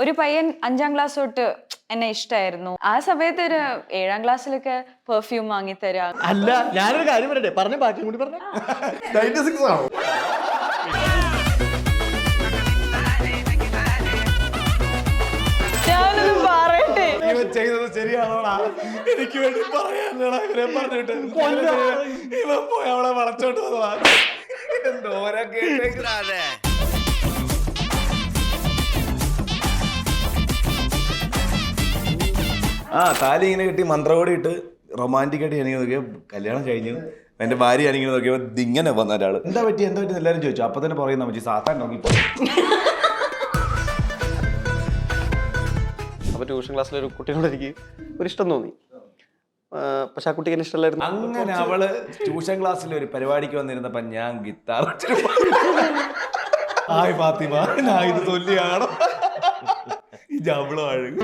ഒരു പയ്യൻ 5ാം ക്ലാസ് തൊട്ട് എന്നെ ഇഷ്ടമായിരുന്നു. ആ സമയത്ത് ഒരു 7ാം ക്ലാസ്സിലൊക്കെ പെർഫ്യൂം വാങ്ങിത്തരാം. അല്ല, ഞാനൊരു കാര്യം പറയട്ടെ, പറഞ്ഞ ബാക്കി കൂടി പറഞ്ഞ 96 ആണോ? ഞാനൊന്നും പറയട്ടെ. ഇവൻ ചെയ്തത് ശരിയാണോടാ? എനിക്ക് വേണ്ടി പറയാനാ ഇവരെ പറഞ്ഞിട്ട് ഇവൻ പോയി അവളെ വളച്ചോട്ട് വന്നതാ. എന്തോരം കേട്ടേക്കുന്നെ. താലി ഇങ്ങനെ കിട്ടി മന്ത്രകോടി ഇട്ട് റൊമാൻറ്റിക് ആയിട്ട് ഞാനിങ്ങനെ നോക്കിയ കല്യാണം കഴിഞ്ഞു. എന്റെ ഭാര്യ ഞാനിങ്ങനെ നോക്കിയപ്പോ ഇങ്ങനെ വന്ന ഒരാള് എന്താ പറ്റി എല്ലാവരും ചോദിച്ചു. അപ്പൊ തന്നെ പറയുന്ന പറ്റി സാത്താൻ നോക്കിപ്പോ. അപ്പൊ ട്യൂഷൻ ക്ലാസ്സിൽ ഒരു കുട്ടിയോട് എനിക്ക് ഒരു ഇഷ്ടം തോന്നി. പക്ഷെ ആ കുട്ടിക്ക് എന്നെ ഇഷ്ടമല്ലായിരുന്നു. അങ്ങനെ അവള് ട്യൂഷൻ ക്ലാസ്സിൽ ഒരു പരിപാടിക്ക് വന്നിരുന്നപ്പോ ഞാൻ ഗിത്താർ ഹായ് ഫാത്തിമ, ഞാൻ ഇത് തൊല്ലിയാണോ ജവളോ അഴക്.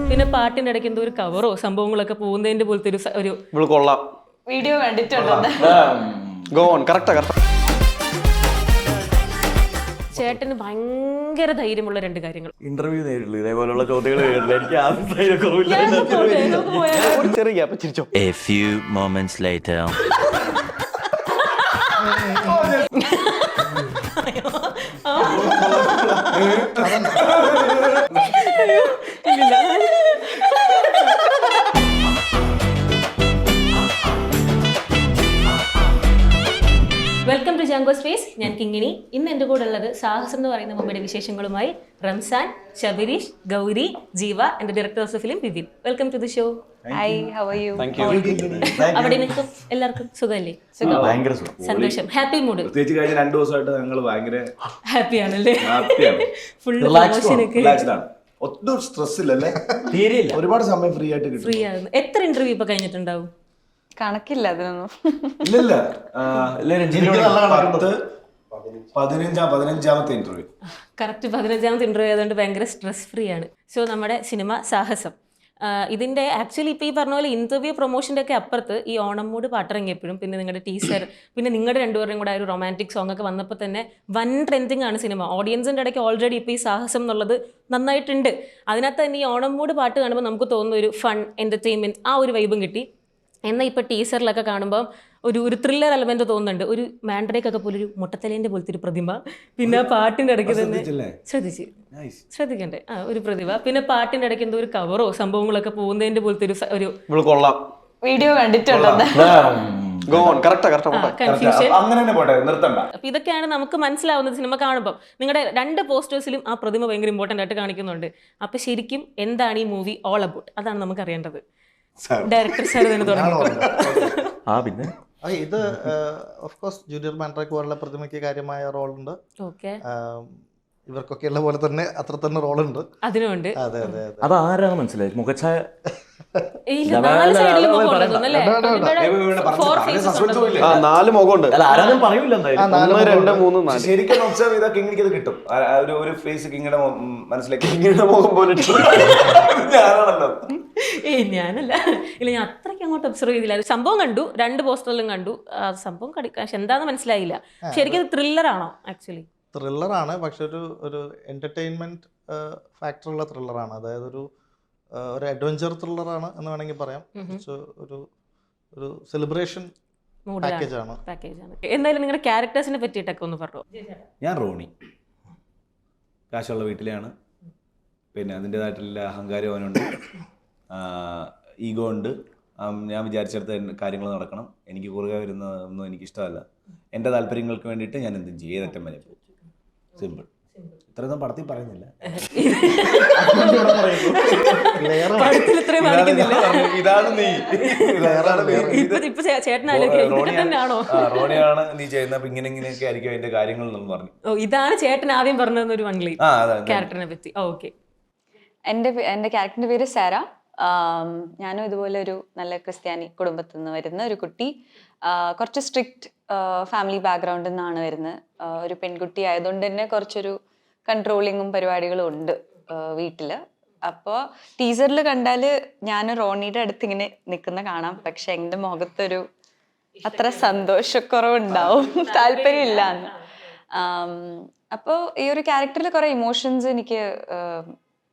പിന്നെ പാട്ടിന്റെ ഇടയ്ക്ക് എന്തോ ഒരു കവറോ സംഭവങ്ങളൊക്കെ പോകുന്നതിന്റെ പോലത്തെ ഒരു ഇവള് കൊള്ളാം. വീഡിയോ കണ്ടിട്ടുണ്ടെന്ന്. Go on. കറക്റ്റാ. ചേട്ടന് ഭയങ്കര ധൈര്യമുള്ള 2 കാര്യങ്ങൾ. ഇന്റർവ്യൂ നേരിട്ടുള്ളൂ ഇതേപോലുള്ള ചോദ്യങ്ങൾ എനിക്ക് ചെറിയ ഗ്യാപ്പ് ചിരിച്ചോ. A few moments later. Welcome to Jango space. ഞാൻ കിങ്ങിണി. ഇന്ന് എൻ്റെ കൂടെ ഉള്ളത് സാഹസം എന്ന് പറയുന്ന മുമ്പയുടെ വിശേഷങ്ങളുമായി Ramzan, Shabareesh, Gauri, Jeeva and director of the film Vivin. Welcome to the show. Hi, how are you? അവിടെ നിൽക്കും എല്ലാവർക്കും സുഖമല്ലേ? ഭയങ്കര സന്തോഷം, ഹാപ്പി മൂഡ്. പ്രത്യേകിച്ച് കഴിഞ്ഞ 2 ദിവസമായിട്ട് ഞങ്ങൾ ഭയങ്കര ഹാപ്പി ആണല്ലേ? ഫുള്ള് ഒട്ടും സ്ട്രെസ് ഇല്ലല്ലേ? തീരെയില്ല. ഒരുപാട് സമയം ഫ്രീ ആയിട്ട് കിട്ടും. ഫ്രീ ആകുന്നു. എത്ര ഇന്റർവ്യൂ ഇപ്പൊ കഴിഞ്ഞിട്ടുണ്ടാവും? കണക്കില്ല അതിനൊന്നും. ഇല്ല 15ാമത്തെ ഇന്റർവ്യൂ. കറക്റ്റ് 15ാമത്തെ ഇന്റർവ്യൂ ആയതുകൊണ്ട് ഭയങ്കര സ്ട്രെസ് ഫ്രീ ആണ്. സോ നമ്മുടെ സിനിമ സാഹസം, ഇതിൻ്റെ ആക്ച്വലി ഇപ്പോൾ ഈ പറഞ്ഞ പോലെ ഇൻ്റർവ്യൂ പ്രൊമോഷൻ്റെ ഒക്കെ അപ്പുറത്ത് ഈ ഓണം മൂഡ് പാട്ടിറങ്ങിയപ്പോഴും പിന്നെ നിങ്ങളുടെ ടീസർ, പിന്നെ നിങ്ങളുടെ 2 പേരുടെയും കൂടെ ഒരു റൊമാൻറ്റിക് സോങ് ഒക്കെ വന്നപ്പോൾ തന്നെ വൻ ട്രെൻഡിങ് ആണ് സിനിമ. ഓഡിയൻസിൻ്റെ ഇടയ്ക്ക് ഓൾറെഡി ഇപ്പോൾ ഈ സാഹസം എന്നുള്ളത് നന്നായിട്ടുണ്ട്. അതിനകത്ത് തന്നെ ഈ ഓണം മൂഡ് പാട്ട് കാണുമ്പോൾ നമുക്ക് തോന്നുന്ന ഒരു ഫൺ, എൻ്റർടൈൻമെൻറ്റ്, ആ ഒരു വൈബും കിട്ടി. എന്നാൽ ഇപ്പോൾ ടീസറിലൊക്കെ കാണുമ്പോൾ ഒരു ത്രില്ലർ എലമെന്റ് തോന്നുന്നുണ്ട്. ഒരു മാൻഡ്രേക്കൊക്കെ പോലെ ഒരു മുട്ടത്തലേൻ്റെ പോലത്തെ ഒരു പ്രതിമ, പിന്നെ പാട്ടിൻ്റെ ഇടയ്ക്ക് തന്നെ ശ്രദ്ധിക്കണ്ടേ ഒരു പ്രതിഭ, പിന്നെ പാട്ടിൻ്റെ ഇടയ്ക്ക് എന്തോ ഒരു കവറോ സംഭവങ്ങളൊക്കെ പോകുന്നതിൻ്റെ പോലത്തെ ഒരു കൊള്ളാം. വീഡിയോ കണ്ടിട്ടുണ്ടെന്ന്. കൺഫ്യൂഷൻ. അപ്പൊ ഇതൊക്കെയാണ് നമുക്ക് മനസ്സിലാവുന്നത് സിനിമ കാണുമ്പോൾ. നിങ്ങളുടെ 2 പോസ്റ്റേഴ്സിലും ആ പ്രതിമ ഭയങ്കര ഇമ്പോർട്ടൻ്റ് ആയിട്ട് കാണിക്കുന്നുണ്ട്. അപ്പൊ ശരിക്കും എന്താണ് ഈ മൂവി ഓൾ അബൌട്ട്? അതാണ് നമുക്ക് അറിയേണ്ടത്. ഡയറക്ടർ സാർ തന്നെ തുടങ്ങി. പിന്നെ ഇത് ഓഫ് കോഴ്സ് ജൂനിയർ മാൻഡ്രേക്ക് പോലുള്ള പ്രതിമയ്ക്ക് കാര്യമായ റോളുണ്ട്. ഇവർക്കൊക്കെ ഉള്ള പോലെ തന്നെ അത്ര തന്നെ റോളുണ്ട് അതിനുണ്ട്. അതെ അതെ അതെ. അത് ആരാണ് മനസ്സിലായി? മുഖച്ഛായ 4 മുഖമുണ്ട്. ശരിക്കും ഒബ്സർവ് ചെയ്താൽ കിങ്ങിണിക്ക് അത് കിട്ടും. ഒരു ഫേസ് കിങ്ങിയുടെ മനസ്സിലേക്ക് കിങ്ങിയുടെ മുഖം പോലെ ഞാനാണല്ലോ. ഞാനല്ല, ഇല്ല, ഞാൻ അത്രയ്ക്ക് അങ്ങോട്ട് ഒബ്സർവ് ചെയ്തില്ല. സംഭവം കണ്ടു, 2 പോസ്റ്ററിലും കണ്ടു. സംഭവം എന്താന്ന് മനസ്സിലായില്ല. ശരിക്കും ത്രില്ലറാണോ? ആക്ച്വലി ത്രില്ലറാണ്, പക്ഷെ ഒരു എന്റർടൈൻമെന്റ് ഫാക്ടറുള്ള ത്രില്ലറാണ്. അതായത് ഒരു അഡ്വഞ്ചർ ത്രില്ലറാണ് എന്ന് വേണമെങ്കിൽ പറയാം. ഒരു സെലിബ്രേഷൻ പാക്കേജ് ആണ്. എന്തായാലും നിങ്ങളുടെ ക്യാരക്ടേഴ്സിനെ പറ്റിയിട്ടൊക്കെ ഒന്ന് പറഞ്ഞു. ഞാൻ റോണി, കാശുള്ള വീട്ടിലെയാണ്. പിന്നെ അതിൻ്റെതായിട്ടുള്ള അഹങ്കാരം അവനുണ്ട്, ഈഗോ ഉണ്ട്. ഞാൻ വിചാരിച്ചെടുത്ത കാര്യങ്ങൾ നടക്കണം. എനിക്ക് കുറുകെ വരുന്നതൊന്നും എനിക്കിഷ്ടമല്ല. എൻ്റെ താല്പര്യങ്ങൾക്ക് വേണ്ടിയിട്ട് ഞാൻ എന്തും ചെയ്യും, ഏതറ്റം വരെ പോകും. സിമ്പിൾ. ഇത്രയൊന്നും പടത്തിൽ പറയുന്നില്ല. ഇതാണ് നീ, റോണിയാണ് നീ ചെയ്യുന്ന. അപ്പൊ ഇങ്ങനെയൊക്കെ ആയിരിക്കും അതിന്റെ കാര്യങ്ങൾ എന്ന് പറഞ്ഞു. ഇതാണ് ചേട്ടൻ ആദ്യം പറഞ്ഞ ഒരു വൺലി ക്യാരക്ടറിനെ പറ്റി. ഓക്കെ. എൻ്റെ ക്യാരക്ടറിന്റെ പേര് സാര. ഞാനും ഇതുപോലെ ഒരു നല്ല ക്രിസ്ത്യാനി കുടുംബത്തിൽ നിന്ന് വരുന്ന ഒരു കുട്ടി. കുറച്ച് സ്ട്രിക്റ്റ് ഫാമിലി ബാക്ക്ഗ്രൗണ്ടിൽ നിന്നാണ് വരുന്നത്. ഒരു പെൺകുട്ടി ആയതുകൊണ്ട് തന്നെ കുറച്ചൊരു കൺട്രോളിങ്ങും പരിപാടികളും ഉണ്ട് വീട്ടില്. അപ്പോൾ ടീസറിൽ കണ്ടാൽ ഞാൻ റോണിയുടെ അടുത്ത് ഇങ്ങനെ നിൽക്കുന്ന കാണാം. പക്ഷെ എൻ്റെ മുഖത്തൊരു അത്ര സന്തോഷക്കുറവുണ്ടാവും, താല്പര്യമില്ല. അപ്പോൾ ഈ ഒരു ക്യാരക്ടറിൽ കുറേ ഇമോഷൻസ് എനിക്ക്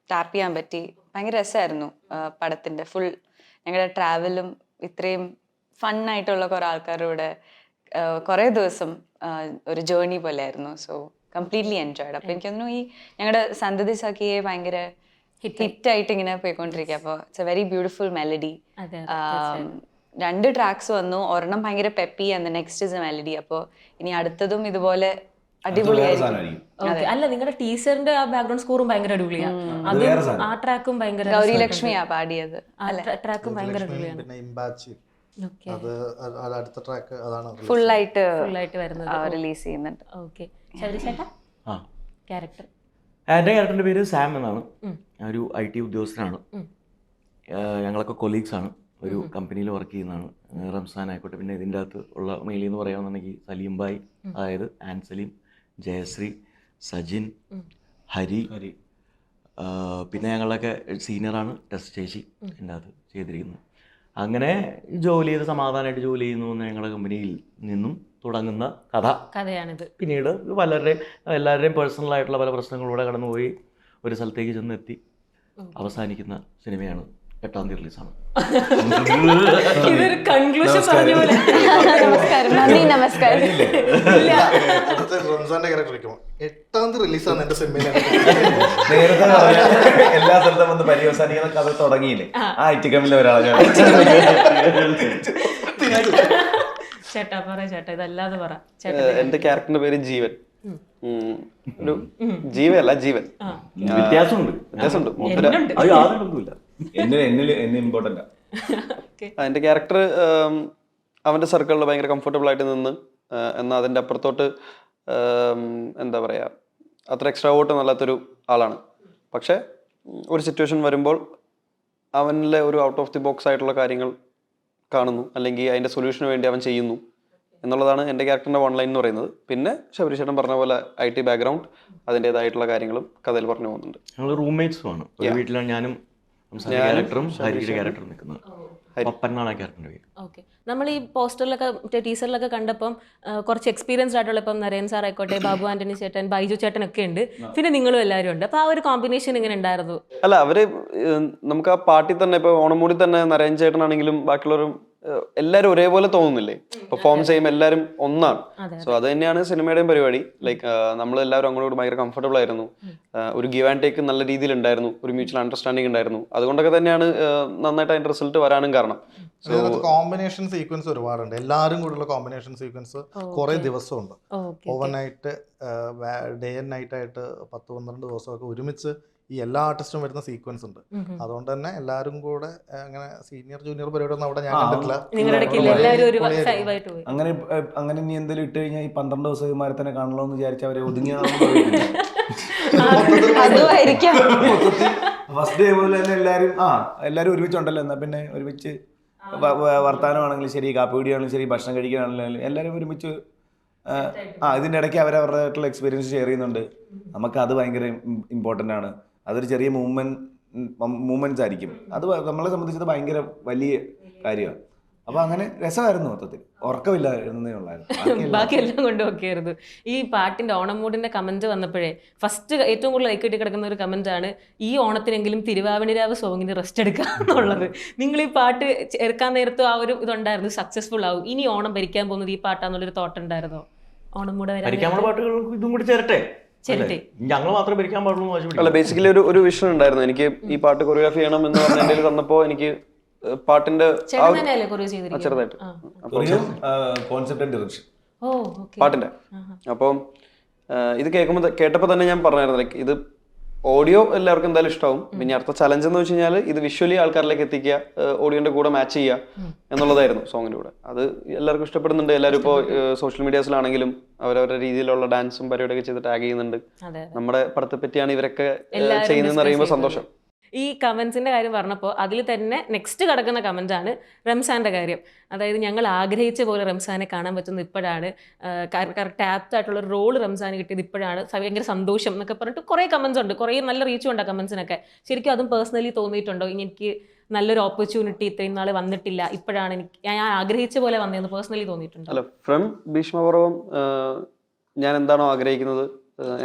ടാപ്പ് ചെയ്യാൻ പറ്റി. ഭയങ്കര രസമായിരുന്നു പടത്തിൻ്റെ ഫുൾ. ഞങ്ങളുടെ ട്രാവലും ഇത്രയും ഫണ്ണായിട്ടുള്ള കുറേ ആൾക്കാരുടെ കൂടെ കുറേ ദിവസം ഒരു ജേർണി പോലെ ആയിരുന്നു. So completely enjoyed. അപ്പോൾ എനിക്ക് തോന്നുന്നു ഈ ഞങ്ങളുടെ സന്തതി സഖിയെ ഭയങ്കര ഹിറ്റായിട്ട് ഇങ്ങനെ പോയിക്കൊണ്ടിരിക്കുക. അപ്പോൾ it's A very beautiful melody. 2 tracks വന്നു. ഒരെണ്ണം ഭയങ്കര peppy and next is A melody. അപ്പോൾ ഇനി അടുത്തതും ഇതുപോലെ അടിപൊളിയായിരിക്കും. അല്ല, നിങ്ങളുടെ ടീച്ചറിന്റെ ആ ബാക്ക്ഗ്രൗണ്ട് സ്കോറും ഭയങ്കര അടിപൊളിയാണ്. അതും ആ ട്രാക്കും ഭയങ്കര ഗൗരി ലക്ഷ്മിയാ പാടിയത്. ട്രാക്കും ഭയങ്കര അടിപൊളിയാണ്. പിന്നെ ഇമ്പാച്ചി അത് അടുത്ത ട്രാക്ക് അതാണ് ഫുള്ളായിട്ട് വരുന്നത് റിലീസ് ചെയ്യുന്നുണ്ട്. ഓക്കെ, ശബരിശേട്ടാ ക്യാരക്ടർ? എൻ്റെ ക്യാരക്ടറിൻ്റെ പേര് സാം എന്നാണ്. ഒരു IT ഉദ്യോഗസ്ഥനാണ്. ഞങ്ങളൊക്കെ കൊലീഗ്സ് ആണ്. ഒരു കമ്പനിയിൽ വർക്ക് ചെയ്യുന്നതാണ്. റംസാൻ ആയിക്കോട്ടെ, പിന്നെ ഇതിൻ്റെ അകത്ത് ഉള്ള മെയിലി എന്ന് പറയാമെന്നുണ്ടെങ്കിൽ സലീം ഭായ്, അതായത് ആൻസലീം, ജയശ്രീ, സജിൻ, ഹരി, പിന്നെ ഞങ്ങളൊക്കെ സീനിയറാണ് ടെസ്റ്റ് ചേച്ചി എൻ്റെ അകത്ത് ചെയ്തിരിക്കുന്നത്. അങ്ങനെ ജോലി ചെയ്ത് സമാധാനമായിട്ട് ജോലി ചെയ്യുന്നു ഞങ്ങളുടെ കമ്പനിയിൽ നിന്നും തുടങ്ങുന്ന കഥയാണിത്. പിന്നീട് എല്ലാവരുടെയും പേഴ്സണലായിട്ടുള്ള പല പ്രശ്നങ്ങളിലൂടെ കടന്നുപോയി ഒരു സ്ഥലത്തേക്ക് ചെന്നെത്തി അവസാനിക്കുന്ന സിനിമയാണ്. 8-ാം തീയതി റിലീസാണ്. ഇതൊരു കൺക്ലൂഷൻ പറഞ്ഞ പോലെ. നമസ്കാരം, നന്ദി, നമസ്കാരം. റംസാന്റെ ക്യാരക്ടർ 8-ാം തീയതി റിലീസാണ് എന്റെ സിനിമയിലെ. നേരത്തെ എല്ലാ സ്ഥലത്തും വന്ന് പര്യവസാനിക്കുന്ന കഥ തുടങ്ങിയില്ലേ, ആ IT കമ്പനിയിലെ ഒരാളാണ്. ചേട്ടാ പറ, ചേട്ടാ ഇതല്ലാതെ പറ. എന്റെ ക്യാരക്ടറിന്റെ പേര് ജീവൻ. ഒരു ജീവയല്ല, ജീവൻ. വ്യത്യാസമുണ്ട്. വ്യത്യാസമുണ്ട്. അത് യാതൊന്നുമില്ല. എന്നെ ഇമ്പോർട്ടൻ്റ്. എൻ്റെ ക്യാരക്ടർ അവൻ്റെ സർക്കിളിൽ ഭയങ്കര കംഫർട്ടബിൾ ആയിട്ട് നിന്ന്, എന്നാൽ അതിൻ്റെ അപ്പുറത്തോട്ട് എന്താ പറയുക, അത്ര എക്സ്ട്രാ വോട്ട് നല്ലാത്തൊരു ആളാണ്. പക്ഷേ ഒരു സിറ്റുവേഷൻ വരുമ്പോൾ അവനിലെ ഒരു ഔട്ട് ഓഫ് ദി ബോക്സ് ആയിട്ടുള്ള കാര്യങ്ങൾ കാണുന്നു, അല്ലെങ്കിൽ അതിൻ്റെ സൊല്യൂഷന് വേണ്ടി അവൻ ചെയ്യുന്നു എന്നുള്ളതാണ് എൻ്റെ ക്യാരക്ടറിൻ്റെ വൺ ലൈൻ എന്ന് പറയുന്നത്. പിന്നെ ശബരിശേട്ടൻ പറഞ്ഞ പോലെ IT ബാക്ക്ഗ്രൗണ്ട്, അതിൻ്റെതായിട്ടുള്ള കാര്യങ്ങളും കഥയിൽ പറഞ്ഞു പോകുന്നുണ്ട്. ഞങ്ങൾ റൂംമേറ്റ്സുമാണ്. ഒരു വീട്ടിലാണ് ഞാനും ക്യാരക്ടറും ഹരിയുടെ ക്യാരക്ടറും നിൽക്കുന്നത്. പപ്പൻ എന്നാണ് ക്യാരക്ടറിന്റെ പേര്. ഓക്കെ, നമ്മൾ ഈ പോസ്റ്ററിലൊക്കെ ടീസറിലൊക്കെ കണ്ടപ്പം കുറച്ച് എക്സ്പീരിയൻസ്ഡ് ആയിട്ടുള്ള ഇപ്പം നരേൻ സാർ ആയിക്കോട്ടെ, ബാബു ആന്റണി ചേട്ടൻ, ബൈജു ചേട്ടൻ ഒക്കെ ഉണ്ട്, പിന്നെ നിങ്ങളും എല്ലാവരും ഉണ്ട്. അപ്പോൾ ആ ഒരു കോമ്പിനേഷൻ എങ്ങനെ ഉണ്ടായിരുന്നു? അല്ല, അവര് നമുക്ക് ആ പാർട്ടി തന്നെ ഇപ്പൊ ഓണമൂടി തന്നെ നരേൻ ചേട്ടനാണെങ്കിലും ബാക്കിയുള്ളവരും എല്ലാവരും ഒരേപോലെ തോന്നുന്നില്ലേ? പെർഫോം ചെയ്യുമ്പോൾ എല്ലാവരും ഒന്നാണ്. സോ അത് തന്നെയാണ് സിനിമയുടെയും പരിപാടി. ലൈക്ക് നമ്മളെല്ലാവരും അങ്ങോട്ട് ഭയങ്കര കംഫർട്ടബിൾ ആയിരുന്നു. ഒരു ഗിവ് ആൻഡ് ടേക്ക് നല്ല രീതിയിൽ ഉണ്ടായിരുന്നു, ഒരു മ്യൂച്വൽ അണ്ടർസ്റ്റാൻഡിങ് ഉണ്ടായിരുന്നു. അതുകൊണ്ടൊക്കെ തന്നെയാണ് നന്നായിട്ട് അതിന്റെ റിസൾട്ട് വരാനും കാരണം. കോമ്പിനേഷൻ സീക്വൻസ് ഒരുപാടുണ്ട്. എല്ലാവരും കൂടെയുള്ള കോമ്പിനേഷൻ സീക്വൻസ് കുറെ ദിവസമുണ്ട്. Overnight, day and night ആയിട്ട് 10-12 ദിവസമൊക്കെ ഒരുമിച്ച് ഈ എല്ലാ ആർട്ടിസ്റ്റും വരുന്ന സീക്വൻസ് ഉണ്ട്. അതുകൊണ്ട് തന്നെ എല്ലാവരും കൂടെ അങ്ങനെ സീനിയർ ജൂനിയർ പരിപാടി ഒന്നും അവിടെ ഞാൻ കണ്ടിട്ടില്ല. അങ്ങനെ ഇനി എന്തെങ്കിലും ഇട്ട് കഴിഞ്ഞാൽ ഈ 12 ദിവസം ഇമാരെ തന്നെ കാണണമെന്ന് വിചാരിച്ച അവരെ ഒതുങ്ങിയാണെന്ന് ഫസ്റ്റ് ഡേ പോലെ തന്നെ എല്ലാവരും ഒരുമിച്ചുണ്ടല്ലോ. എന്നാൽ പിന്നെ ഒരുമിച്ച് വർത്താനമാണെങ്കിലും ശരി, കാപ്പി കുടിയാണെങ്കിലും ശരി, ഭക്ഷണം കഴിക്കുകയാണെങ്കിലും എല്ലാവരും ഒരുമിച്ച് ഇതിൻ്റെ ഇടയ്ക്ക് അവരവരുടേതായിട്ടുള്ള എക്സ്പീരിയൻസ് ഷെയർ ചെയ്യുന്നുണ്ട്. നമുക്കത് ഭയങ്കര ഇമ്പോർട്ടൻ്റ് ആണ്. അതൊരു ചെറിയ മൂവ്മെന്റ്സ് ആയിരിക്കും. അത് നമ്മളെ സംബന്ധിച്ചത് ഭയങ്കര വലിയ കാര്യമാണ്. അപ്പോൾ അങ്ങനെ രസമായിരുന്നു. മൊത്തത്തിൽ ഉറക്കമില്ലായിരുന്നേ ഉള്ളായിരുന്നു. ബാക്കി എല്ലാം കൊണ്ട് നോക്കിയായിരുന്നു. ഈ പാട്ടിന്റെ ഓണം മൂഡിന്റെ കമന്റ് വന്നപ്പോഴേ ഫസ്റ്റ് ഏറ്റവും കൂടുതൽ ലൈക്ക് കിട്ടി കിടക്കുന്ന ഒരു കമന്റ് ആണ്, ഈ ഓണത്തിനെങ്കിലും തിരുവാവണിരാവ് സോങ്ങിന് റെസ്റ്റ് എടുക്കുക എന്നുള്ളത്. നിങ്ങൾ ഈ പാട്ട് ചേർക്കാൻ നേരത്തും ആ ഒരു ഇതുണ്ടായിരുന്നു, സക്സസ്ഫുൾ ആവും, ഇനി ഓണം ഭരിക്കാൻ പോകുന്നത് ഈ പാട്ടാന്നുള്ളൊരു തോട്ട് ഉണ്ടായിരുന്നോ? ഓണം മൂഡ് ഭരിക്കാനുള്ള പാട്ടുകൾ ഇതും കൂടി ചേരട്ടെ, ഞങ്ങൾ മാത്രമേ ഭരിക്കാൻ പാടുള്ളൂ. അല്ല, ബേസിക്കലി ഒരു വിഷൻ ഉണ്ടായിരുന്നു എനിക്ക്. ഈ പാട്ട് കൊറിയോഗ്രാഫി ചെയ്യണം എന്ന് പറഞ്ഞ എൻ്റെ തന്നപ്പോ എനിക്ക് പാട്ടിന്റെ ചെറുതായിട്ട് പാട്ടിന്റെ അപ്പം ഇത് കേട്ടപ്പോ തന്നെ ഞാൻ പറഞ്ഞായിരുന്നു, ലൈക്ക് ഇത് ഓഡിയോ എല്ലാവർക്കും എന്തായാലും ഇഷ്ടമാവും. പിന്നെ അടുത്ത ചലഞ്ച് എന്ന് വെച്ച് കഴിഞ്ഞാൽ ഇത് വിഷ്വലി ആൾക്കാരിലേക്ക് എത്തിക്കുക, ഓഡിയോന്റെ കൂടെ മാച്ച് ചെയ്യുക എന്നുള്ളതായിരുന്നു സോങ്ങിന്റെ കൂടെ. അത് എല്ലാവർക്കും ഇഷ്ടപ്പെടുന്നുണ്ട്. എല്ലാവരും ഇപ്പോൾ സോഷ്യൽ മീഡിയാസിലാണെങ്കിലും അവരവരുടെ രീതിയിലുള്ള ഡാൻസും പരിപാടിയൊക്കെ ചെയ്ത് ടാഗ് ചെയ്യുന്നുണ്ട്. നമ്മുടെ പടത്തെ പറ്റിയാണ് ഇവരൊക്കെ ചെയ്യുന്നതെന്ന് അറിയുമ്പോൾ സന്തോഷം. ഈ കമൻസിൻ്റെ കാര്യം പറഞ്ഞപ്പോൾ അതിൽ തന്നെ നെക്സ്റ്റ് കിടക്കുന്ന കമൻറ്റാണ് റംസാൻ്റെ കാര്യം. അതായത് ഞങ്ങൾ ആഗ്രഹിച്ച പോലെ റംസാനെ കാണാൻ പറ്റുന്നത് ഇപ്പോഴാണ്, കറക്റ്റ് ആപ്റ്റ് ആയിട്ടുള്ള റോൾ റംസാന് കിട്ടിയത് ഇപ്പോഴാണ്, ഭയങ്കര സന്തോഷം എന്നൊക്കെ പറഞ്ഞിട്ട് കുറേ കമൻസ് ഉണ്ട്. കുറേ നല്ല റീച്ചും ഉണ്ട് ആ കമൻസിനൊക്കെ. ശരിക്കും അതും പേഴ്സണലി തോന്നിയിട്ടുണ്ടോ, ഇനി എനിക്ക് നല്ലൊരു ഓപ്പർച്യൂണിറ്റി ഇത്രയും നാൾ വന്നിട്ടില്ല, ഇപ്പോഴാണ് ഞാൻ ആഗ്രഹിച്ച പോലെ വന്നതെന്ന് പേഴ്സണലി തോന്നിയിട്ടുണ്ടോ? അല്ല, ഫ്രം ഭീഷ്മപർവം ഞാൻ എന്താണോ ആഗ്രഹിക്കുന്നത്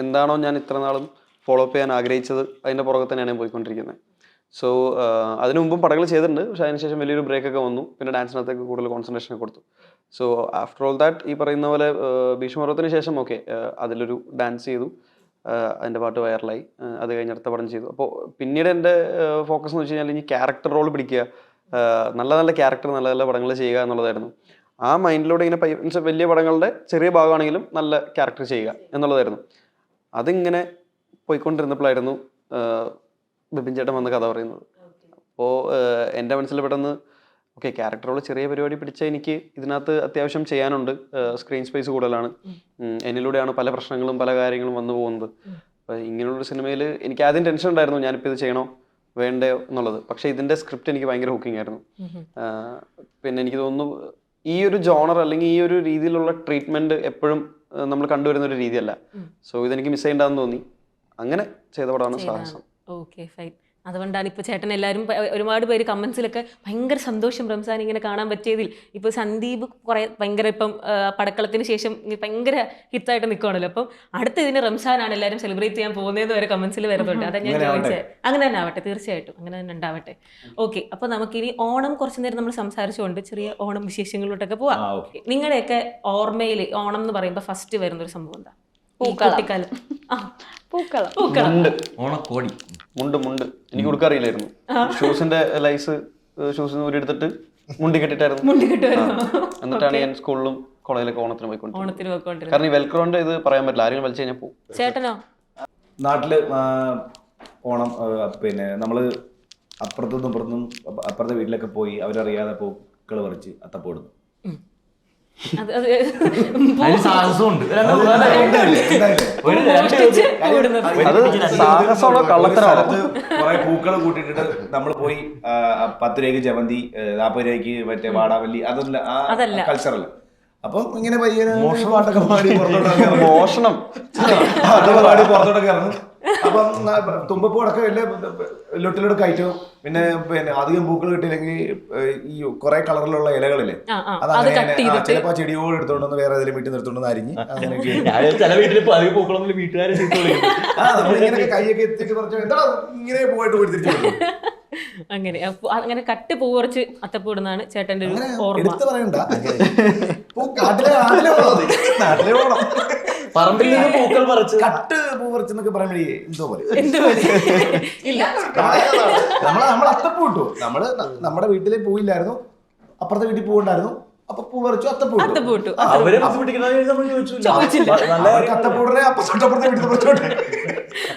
എന്താണോ ഞാൻ ഇത്ര നാളും ഫോളോ അപ്പ് ചെയ്യാൻ ആഗ്രഹിച്ചത് അതിൻ്റെ പുറകെ തന്നെയാണ് ഞാൻ പോയിക്കൊണ്ടിരിക്കുന്നത്. സോ അതിനു മുമ്പും പടങ്ങൾ ചെയ്തിട്ടുണ്ട്, പക്ഷേ അതിനുശേഷം വലിയൊരു ബ്രേക്കൊക്കെ വന്നു. പിന്നെ ഡാൻസിനകത്തേക്ക് കൂടുതൽ കോൺസെൻട്രേഷൻ കൊടുത്തു. സോ ആഫ്റ്റർ ഓൾ ദാറ്റ് ഈ പറയുന്ന പോലെ ഭീഷ്മപർവത്തിന് ശേഷം ഓക്കെ അതിലൊരു ഡാൻസ് ചെയ്തു, അതിൻ്റെ പാട്ട് വൈറലായി, അത് കഴിഞ്ഞ് അടുത്ത പടം ചെയ്തു. അപ്പോൾ പിന്നീട് എൻ്റെ ഫോക്കസ് എന്ന് വെച്ച് കഴിഞ്ഞാൽ ഇനി ക്യാരക്ടർ റോൾ പിടിക്കുക, നല്ല നല്ല ക്യാരക്ടർ നല്ല നല്ല പടങ്ങൾ ചെയ്യുക എന്നുള്ളതായിരുന്നു. ആ മൈൻഡിലൂടെ ഇങ്ങനെ വലിയ പടങ്ങളുടെ ചെറിയ ഭാഗമാണെങ്കിലും നല്ല ക്യാരക്ടർ ചെയ്യുക എന്നുള്ളതായിരുന്നു. അതിങ്ങനെ പോയിക്കൊണ്ടിരുന്നപ്പോഴായിരുന്നു ബിപിൻ ചേട്ടൻ വന്ന് കഥ പറയുന്നത്. അപ്പോൾ എൻ്റെ മനസ്സിൽ പെട്ടെന്ന് ഓക്കെ ക്യാരക്ടറുള്ള ചെറിയ പരിപാടി പിടിച്ചാൽ എനിക്ക് ഇതിനകത്ത് അത്യാവശ്യം ചെയ്യാനുണ്ട്, സ്ക്രീൻ സ്പേസ് കൂടുതലാണ്, എന്നിലൂടെയാണ് പല പ്രശ്നങ്ങളും പല കാര്യങ്ങളും വന്നു പോകുന്നത്. അപ്പോൾ ഇങ്ങനെയുള്ളൊരു സിനിമയിൽ എനിക്ക് ആദ്യം ടെൻഷൻ ഉണ്ടായിരുന്നു ഞാനിപ്പോൾ ഇത് ചെയ്യണോ വേണ്ടയോ എന്നുള്ളത്. പക്ഷേ ഇതിൻ്റെ സ്ക്രിപ്റ്റ് എനിക്ക് ഭയങ്കര ഹുക്കിംഗ് ആയിരുന്നു. പിന്നെ എനിക്ക് തോന്നുന്നു ഈ ഒരു ജോണർ അല്ലെങ്കിൽ ഈ ഒരു രീതിയിലുള്ള ട്രീറ്റ്മെൻറ്റ് എപ്പോഴും നമ്മൾ കണ്ടുവരുന്ന ഒരു രീതിയല്ല. സോ ഇതെനിക്ക് മിസ് ചെയ്യേണ്ടതെന്ന് തോന്നി, അങ്ങനെ ചെയ്ത പടമാണ് സാഹസം. Okay fine. അതുകൊണ്ടാണ് ഇപ്പോൾ ചേട്ടൻ എല്ലാവരും ഒരുപാട് പേര് കമൻസിലൊക്കെ ഭയങ്കര സന്തോഷം റംസാൻ ഇങ്ങനെ കാണാൻ പറ്റിയതിൽ. ഇപ്പോൾ സന്ദീപ് കുറേ ഭയങ്കര ഇപ്പം പടക്കളത്തിന് ശേഷം ഭയങ്കര ഹിറ്റായിട്ട് നിൽക്കുകയാണല്ലോ. അപ്പം അടുത്ത ഇതിന് റംസാനാണ് എല്ലാവരും സെലിബ്രേറ്റ് ചെയ്യാൻ പോകുന്നതെന്ന് വരെ കമൻസിൽ വരുന്നുണ്ട്. അതാണ് ഞാൻ ചോദിച്ചത്. അങ്ങനെ തന്നെ ആവട്ടെ, തീർച്ചയായിട്ടും അങ്ങനെ തന്നെ ഉണ്ടാവട്ടെ. ഓക്കെ, അപ്പോൾ നമുക്കിനി ഓണം കുറച്ച് നേരം നമ്മൾ സംസാരിച്ചുകൊണ്ട് ചെറിയ ഓണം വിശേഷങ്ങളിലോട്ടൊക്കെ പോവാം. നിങ്ങളുടെയൊക്കെ ഓർമ്മയിൽ ഓണം എന്ന് പറയുമ്പോൾ ഫസ്റ്റ് വരുന്നൊരു സംഭവം എന്താ? കുട്ടിക്കാലം. ഓണക്കോടി. മുണ്ട് എനിക്ക് കൊടുക്കാറില്ലായിരുന്നു. ഷൂസിന്റെ ലൈസ് ഷൂസിൽ നിന്ന് ഊരിയെടുത്തിട്ട് മുണ്ടി കെട്ടിട്ടായിരുന്നു. എന്നിട്ടാണ് ഞാൻ സ്കൂളിലും കോളേജിലൊക്കെ ഓണത്തിന് പോയിക്കൊണ്ടിരുന്നത്. കാരണം ഈ വെൽക്രോന്റെ ഇത് പറയാൻ പറ്റില്ല, ആരെങ്കിലും വലിച്ചു കഴിഞ്ഞാൽ പോകും. ചേട്ടനോ? നാട്ടില് ഓണം പിന്നെ നമ്മള് അപ്പുറത്തുനിന്നും ഇപ്പുറത്തുനിന്നും അപ്പുറത്തെ വീട്ടിലൊക്കെ പോയി അവരറിയാതെ പൂക്കൾ പറിച്ച് അത്തപ്പോടുന്നു. സാഹസമുണ്ട്. കുറെ പൂക്കൾ കൂട്ടിട്ടിട്ട് നമ്മൾ പോയി 10 രൂപയ്ക്ക് ജമന്തി, 40 രൂപയ്ക്ക് മറ്റേ വാടാവല്ലി, അതല്ല കൾച്ചറല്ല. അപ്പം ഇങ്ങനെ പാട്ടൊക്കെ പാടി മോഷണം പാടി പുറത്തോട്ടൊക്കെ ഇറങ്ങും. അപ്പം തുമ്പപ്പൂടൊക്കെ വലിയ ലൊട്ടിലോട്ട് കയറ്റും. പിന്നെ അധികം പൂക്കൾ കിട്ടിയില്ലെങ്കിൽ ഈ കുറെ കളറിലുള്ള ഇലകളില്ലേ, അതങ്ങനെ ചിലപ്പോ ചെടിയോട് എടുത്തോണ്ടൊന്ന് വേറെ ഏതെങ്കിലും വീട്ടിൽ നിർത്തോണ്ടെന്ന് അരിഞ്ഞ് ചില വീട്ടിൽ അധികം പൂക്കളൊന്നും വീട്ടുകാരെ നമ്മളിങ്ങനെ കൈയൊക്കെ എത്തിച്ച് കുറച്ച് എന്താ ഇങ്ങനെ പോയിട്ട് പോയി തിരിച്ചു കൊടുക്കും. അങ്ങനെ അങ്ങനെ കട്ട് പൂ കുറച്ച് അത്തപ്പൂടുന്നാണ് ചേട്ടന്റെ ഒരു ഓർമ്മ. എടുത്ത് പറയണ്ട, നാട്ടിലെ ഓണം പറമ്പിൽ നിന്ന് പൂക്കൾ പറിച്ച് കട്ട് പൂ പറിച്ചെന്നൊക്കെ പറയുമ്പോഴേ എന്തോ പോലെ ഇല്ല. നമ്മൾ അത്തപ്പൂ ഇട്ടു. നമ്മുടെ വീട്ടിലെ പൂവില്ലായിരുന്നു, അപ്പുറത്തെ വീട്ടിൽ പൂവുണ്ടായിരുന്നു. അപ്പൊ പൂ പറിച്ചു, അത്തപ്പൂ അത്തപ്പൂട്ടു.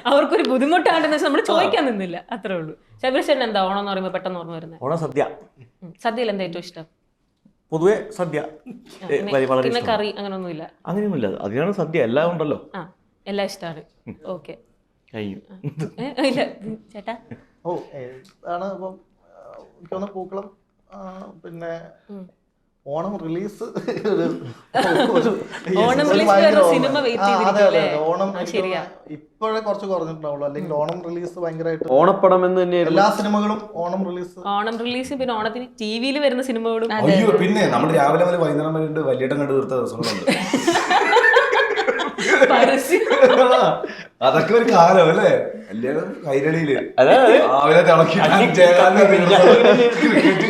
അവർക്കൊരു ബുദ്ധിമുട്ടാണെന്ന് നമ്മൾ ചോദിക്കാൻ നിന്നില്ല, അത്രേ ഉള്ളൂ. ശബരീശൻ എന്താ ഓണം എന്ന് പറയുമ്പോൾ പെട്ടെന്ന് ഓർമ്മ വരുന്നത്? ഓണം സദ്യ. സദ്യയിൽ എന്താ ഏറ്റവും ഇഷ്ടം? പൊതുവെ സദ്യ. പിന്നെ കറി അങ്ങനൊന്നുമില്ല? അങ്ങനെയൊന്നുമില്ല, അതിനാണ് സദ്യ. എല്ലാം ഉണ്ടല്ലോ. എല്ലാം ഇഷ്ടമാണ്. ഓക്കെ. ഇല്ല ചേട്ടാ? ആണ്. അപ്പം എനിക്ക് തോന്നുന്നു പൂക്കളം, പിന്നെ ഓണം റിലീസ് ഓണം ഇപ്പോഴേ കുറച്ച് കുറഞ്ഞിട്ടുണ്ടാവുള്ളൂ. അല്ലെങ്കിൽ ഓണം റിലീസ് ഭയങ്കരമായിട്ട് ഓണപ്പടം എന്ന് തന്നെ എല്ലാ സിനിമകളും ഓണം റിലീസ് പിന്നെ ഓണത്തിന് ടിവിയിൽ വരുന്ന സിനിമകളും. അയ്യോ, പിന്നെ നമ്മൾ രാവിലെ മുതൽ വൈകുന്നേരം വരെ വലിയേട്ടം കണ്ടു തീർത്ത ദിവസങ്ങളുണ്ട്. അതൊക്കെ ഒരു കാലം അല്ലേ? കല്യാണം കൈരളിയില് രാവിലെ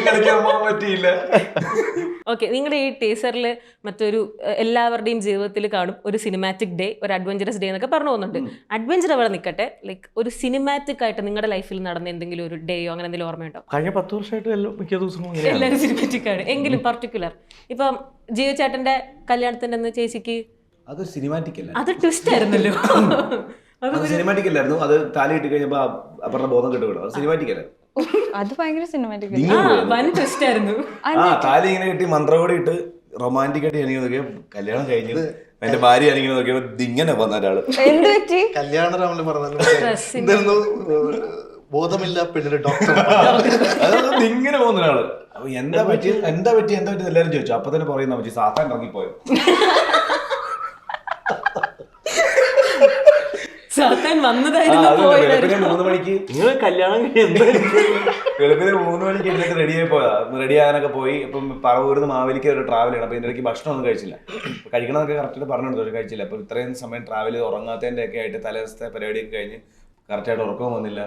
കളിക്കാൻ പോകാൻ പറ്റിയില്ല. ഓക്കെ, നിങ്ങളുടെ ഈ ടീസറിൽ മറ്റൊരു എല്ലാവരുടെയും ജീവിതത്തിൽ കാണും ഒരു സിനിമാറ്റിക് ഡേ, ഒരു അഡ്വഞ്ചറസ് ഡേ എന്നൊക്കെ പറഞ്ഞു പോകുന്നുണ്ട്. അഡ്വഞ്ചർ അവിടെ നിൽക്കട്ടെ, ലൈക്ക് ഒരു സിനിമാറ്റിക് ആയിട്ട് നിങ്ങളുടെ ലൈഫിൽ നടന്ന എന്തെങ്കിലും ഒരു ഡേയോ അങ്ങനെ എന്തെങ്കിലും ഓർമ്മയുണ്ടോ? കഴിഞ്ഞ 10 വർഷമായിട്ട് മിക്ക ദിവസങ്ങളും എല്ലാവരും സിനിമാറ്റിക് ആണ്. എങ്കിലും പർട്ടിക്കുലർ ഇപ്പം ജിയോ ചേട്ടന്റെ കല്യാണത്തിന്റെ അന്ന് ചേച്ചിക്ക് അത് സിനിമാറ്റിക് അല്ല, അത് ട്വിസ്റ്റ് ആയിരുന്നല്ലോ. അത് സിനിമാറ്റിക് അല്ലായിരുന്നു. അത് താലി ഇട്ട് കഴിഞ്ഞപ്പോ അപ്പുറത്തെ ബോധം കിട്ടുകയുള്ളൂ. അത് സിനിമാറ്റിക് അല്ല, അത് ഭയങ്കര സിനിമാറ്റിക് വൻ ട്വിസ്റ്റ് ആയിരുന്നു. താലി ഇങ്ങനെ കെട്ടി മന്ത്രകോടി ഇട്ട് റൊമാൻറ്റിക് ആയിട്ട് എനിക്ക് നോക്കിയാൽ കല്യാണം കഴിഞ്ഞു എന്റെ ഭാര്യ ആണെങ്കിൽ നോക്കിയപ്പോ ഇങ്ങനെ വന്ന ഒരാള് കല്യാണ പറഞ്ഞു ബോധമില്ല പെണ്ണിന്റെ ഡോക്ടർ അതൊന്നും ഇങ്ങനെ പോകുന്ന ഒരാള്. അപ്പൊ എന്താ പറ്റി എല്ലാരും ചോദിച്ചു. അപ്പൊ തന്നെ പറയുന്ന പറ്റി സാത്താൻ ഇറങ്ങിപ്പോയോ. ഭർത്താൻ വന്നതായിരുന്നു പോയതായിരുന്നു. 3 മണിക്ക് നിങ്ങൾ കല്യാണം വെളുപ്പിന് 3 മണിക്ക് എന്നിട്ട് റെഡിയായി പോയാ. റെഡി ആകാനൊക്കെ പോയി. ഇപ്പം പറവൂർന്ന് മാവേലിക്ക് ഒരു ട്രാവൽ ചെയ്യണം. അപ്പോൾ ഇതിൻ്റെ ഇടയ്ക്ക് ഭക്ഷണമൊന്നും കഴിച്ചില്ല. കഴിക്കണമെന്നൊക്കെ കറക്റ്റായിട്ട് പറഞ്ഞിട്ടുണ്ട്, പക്ഷേ കഴിച്ചില്ല. അപ്പോൾ ഇത്രയും സമയം ട്രാവൽ ചെയ്ത് ഉറങ്ങാത്തതിൻ്റെ ഒക്കെ ആയിട്ട് തലേദിവസത്തെ പരിപാടിയൊക്കെ കഴിഞ്ഞ് കറക്റ്റായിട്ട് ഉറക്കം വന്നില്ല.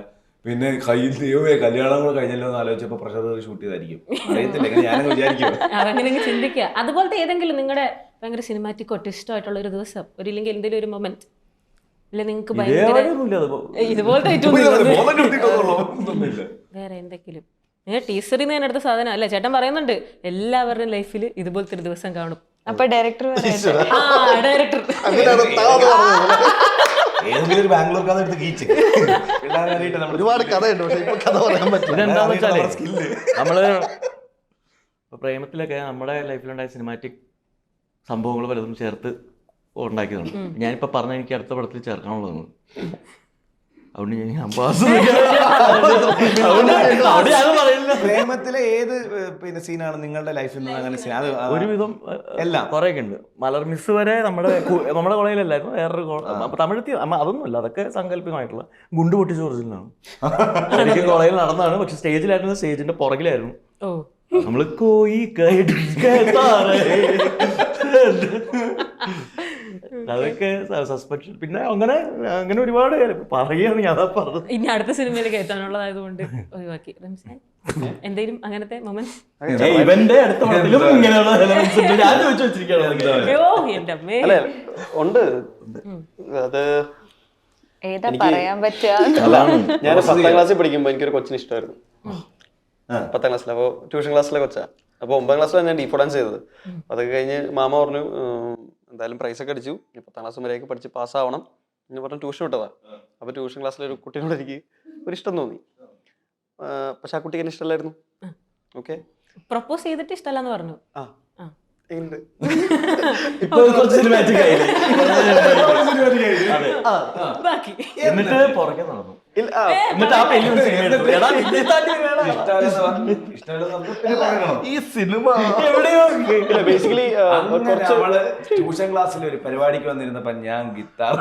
പിന്നെ കയ്യിൽ ദൈവമേ കല്യാണം കൂടെ കഴിഞ്ഞല്ലോ എന്ന് ആലോചിച്ചപ്പോൾ പ്രഷർ ഷൂട്ട് ചെയ്തായിരിക്കും. അറിയത്തില്ല, എങ്ങനെ ഞാനങ്ങ് വിചാരിക്കും. അതങ്ങനെ ചിന്തിക്കുക. അതുപോലത്തെ ഏതെങ്കിലും നിങ്ങളുടെ ഭയങ്കര സിനിമാറ്റിക് ഒട്ട് ഇഷ്ടമായിട്ടുള്ള ഒരു ദിവസം, ഇല്ലെങ്കിൽ എന്തെങ്കിലും ഒരു മൊമെന്റ് ഇല്ല നിങ്ങൾക്ക് ഇതുപോലത്തെ ഏറ്റവും വേറെ എന്തെങ്കിലും? നിങ്ങൾ ടീച്ചറിൽ നിന്ന് എടുത്ത സാധനം അല്ല, ചേട്ടൻ പറയുന്നുണ്ട് എല്ലാവരുടെയും ലൈഫിൽ ഇതുപോലത്തെ ഒരു ദിവസം കാണും. അപ്പൊ ഡയറക്ടർ ഡയറക്ടർ ഏതെങ്കിലും ഒരു ബാംഗ്ലൂർ കഥ എടുത്ത് കീച്ച് ഒരുപാട് കഥയുണ്ട്, പക്ഷെ ഇപ്പൊ കഥ പറയാൻ പറ്റില്ല. ഇതെന്താന്ന് വെച്ചാലേ നമ്മള് പ്രേമത്തിലൊക്കെ നമ്മുടെ ലൈഫിലുണ്ടായ സിനിമാറ്റിക് സംഭവങ്ങൾ പലതും ചേർത്ത് ഉണ്ടാക്കിയതാണ്. ഞാനിപ്പോ പറഞ്ഞ എനിക്ക് അടുത്ത പടത്തിൽ ചേർക്കാനുള്ളതാണ്. അതുകൊണ്ട് പ്രേമത്തിലെ ഏത് പിന്നെ സീനാണ് നിങ്ങളുടെ ലൈഫിൽ നിന്ന് അങ്ങനെ സീൻ? അത് ഒരുവിധം എല്ലാം കുറേയൊക്കെ ഉണ്ട്. മലർ മിസ് വരെ നമ്മുടെ കോളേജിലല്ലായിരുന്നു, വേറൊരു തമിഴത്തി അതൊന്നുമല്ല, അതൊക്കെ സാങ്കല്പികമായിട്ടുള്ള ഗുണ്ട് പൊട്ടിച്ച ഒറിജിനലാണ്. എനിക്ക് കോളേജിൽ നടന്നതാണ്, പക്ഷെ സ്റ്റേജിലായിരുന്നു, സ്റ്റേജിന്റെ പുറകിലായിരുന്നു. നമ്മള് കോയി അതൊക്കെ സസ്പെൻഷൻ. പിന്നെ അങ്ങനെ അങ്ങനെ ഒരുപാട് പറയുകയാണ് ഞാൻ പറഞ്ഞത്. ഇനി അടുത്ത സിനിമയിൽ കയറ്റാനുള്ളതായതുകൊണ്ട് ഒഴിവാക്കി. റംസാൻ എന്തെങ്കിലും അങ്ങനത്തെ മൊമെന്റ്സ്? ഇവന്റെ അടുത്ത പടത്തിലും ഇങ്ങനെയുള്ള elements ഉണ്ട്. ഞാൻ ചോദിച്ചു വെച്ചിരിക്കുകയാണ്. അല്ല ഉണ്ട്, അത് ഏതാ പറയാൻ പറ്റുക? ഞാൻ 10ാം ക്ലാസ്സിൽ പഠിക്കുമ്പോൾ എനിക്കൊരു കൊച്ചിന് ഇഷ്ടമായിരുന്നു. 10ാം ക്ലാസ്സിൽ. അപ്പോൾ ട്യൂഷൻ ക്ലാസ്സിലെ കൊച്ചാ. അപ്പോൾ 9ാം ക്ലാസ്സിലാണ് ഞാൻ ഡീപ്പ് ഡാൻസ് ചെയ്തത്. അതൊക്കെ കഴിഞ്ഞ് മാമ പറഞ്ഞു എന്തായാലും പ്രൈസൊക്കെ അടിച്ചു, 10ാം ക്ലാസ് വരെയൊക്കെ പഠിച്ച് പാസ്സാവണം എന്ന് പറഞ്ഞ് ട്യൂഷൻ വിട്ടതാ. അപ്പോൾ ട്യൂഷൻ ക്ലാസ്സിലൊരു കുട്ടിയോട് എനിക്ക് ഒരു ഇഷ്ടം തോന്നി. പക്ഷെ ആ കുട്ടിക്ക് എന്നെ ഇഷ്ടമല്ലായിരുന്നു. ഓക്കെ, പ്രപ്പോസ് ചെയ്തിട്ട് ഇഷ്ടമല്ലെന്ന് പറഞ്ഞു. ഉണ്ട്. എന്നിട്ട് പുറകെ നടന്നു. ഈ സിനിമ ബേസിക്കലി ട്യൂഷൻ ക്ലാസ്സിൽ ഒരു പരിപാടിക്ക് വന്നിരുന്നപ്പോ ഞാൻ ഗിത്താർ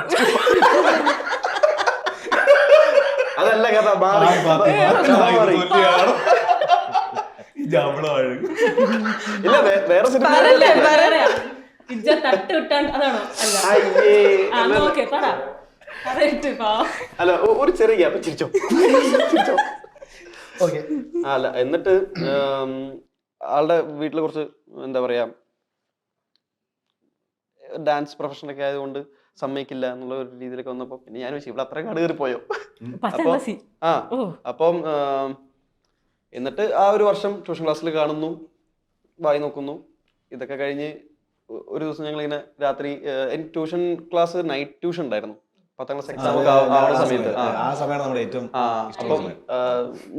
അതല്ല കഥ ഇല്ല, വേറെ സിനിമ അല്ല, ഒരു ചെറിയ ഗ്യാപ്പ്. ചിരിച്ചോ അല്ല. എന്നിട്ട് ആളുടെ വീട്ടിൽ കുറച്ച് എന്താ പറയാ ഡാൻസ് പ്രൊഫഷനൊക്കെ ആയതുകൊണ്ട് സമ്മതിക്കില്ല എന്നുള്ള ഒരു രീതിയിലൊക്കെ വന്നപ്പോ പിന്നെ ഞാൻ വെച്ചു ഇവിടെ അത്ര കട കയറിപ്പോയോ. അപ്പം എന്നിട്ട് ആ ഒരു വർഷം ട്യൂഷൻ ക്ലാസ്സിൽ കാണുന്നു, വായി നോക്കുന്നു. ഇതൊക്കെ കഴിഞ്ഞ് ഒരു ദിവസം ഞങ്ങളിങ്ങനെ രാത്രി, എനിക്ക് ട്യൂഷൻ ക്ലാസ് നൈറ്റ് ട്യൂഷൻ ഉണ്ടായിരുന്നു. 10ാം ക്ലാസ് എക്സാം ഒക്കെ ആവുന്ന സമയത്ത്. അപ്പം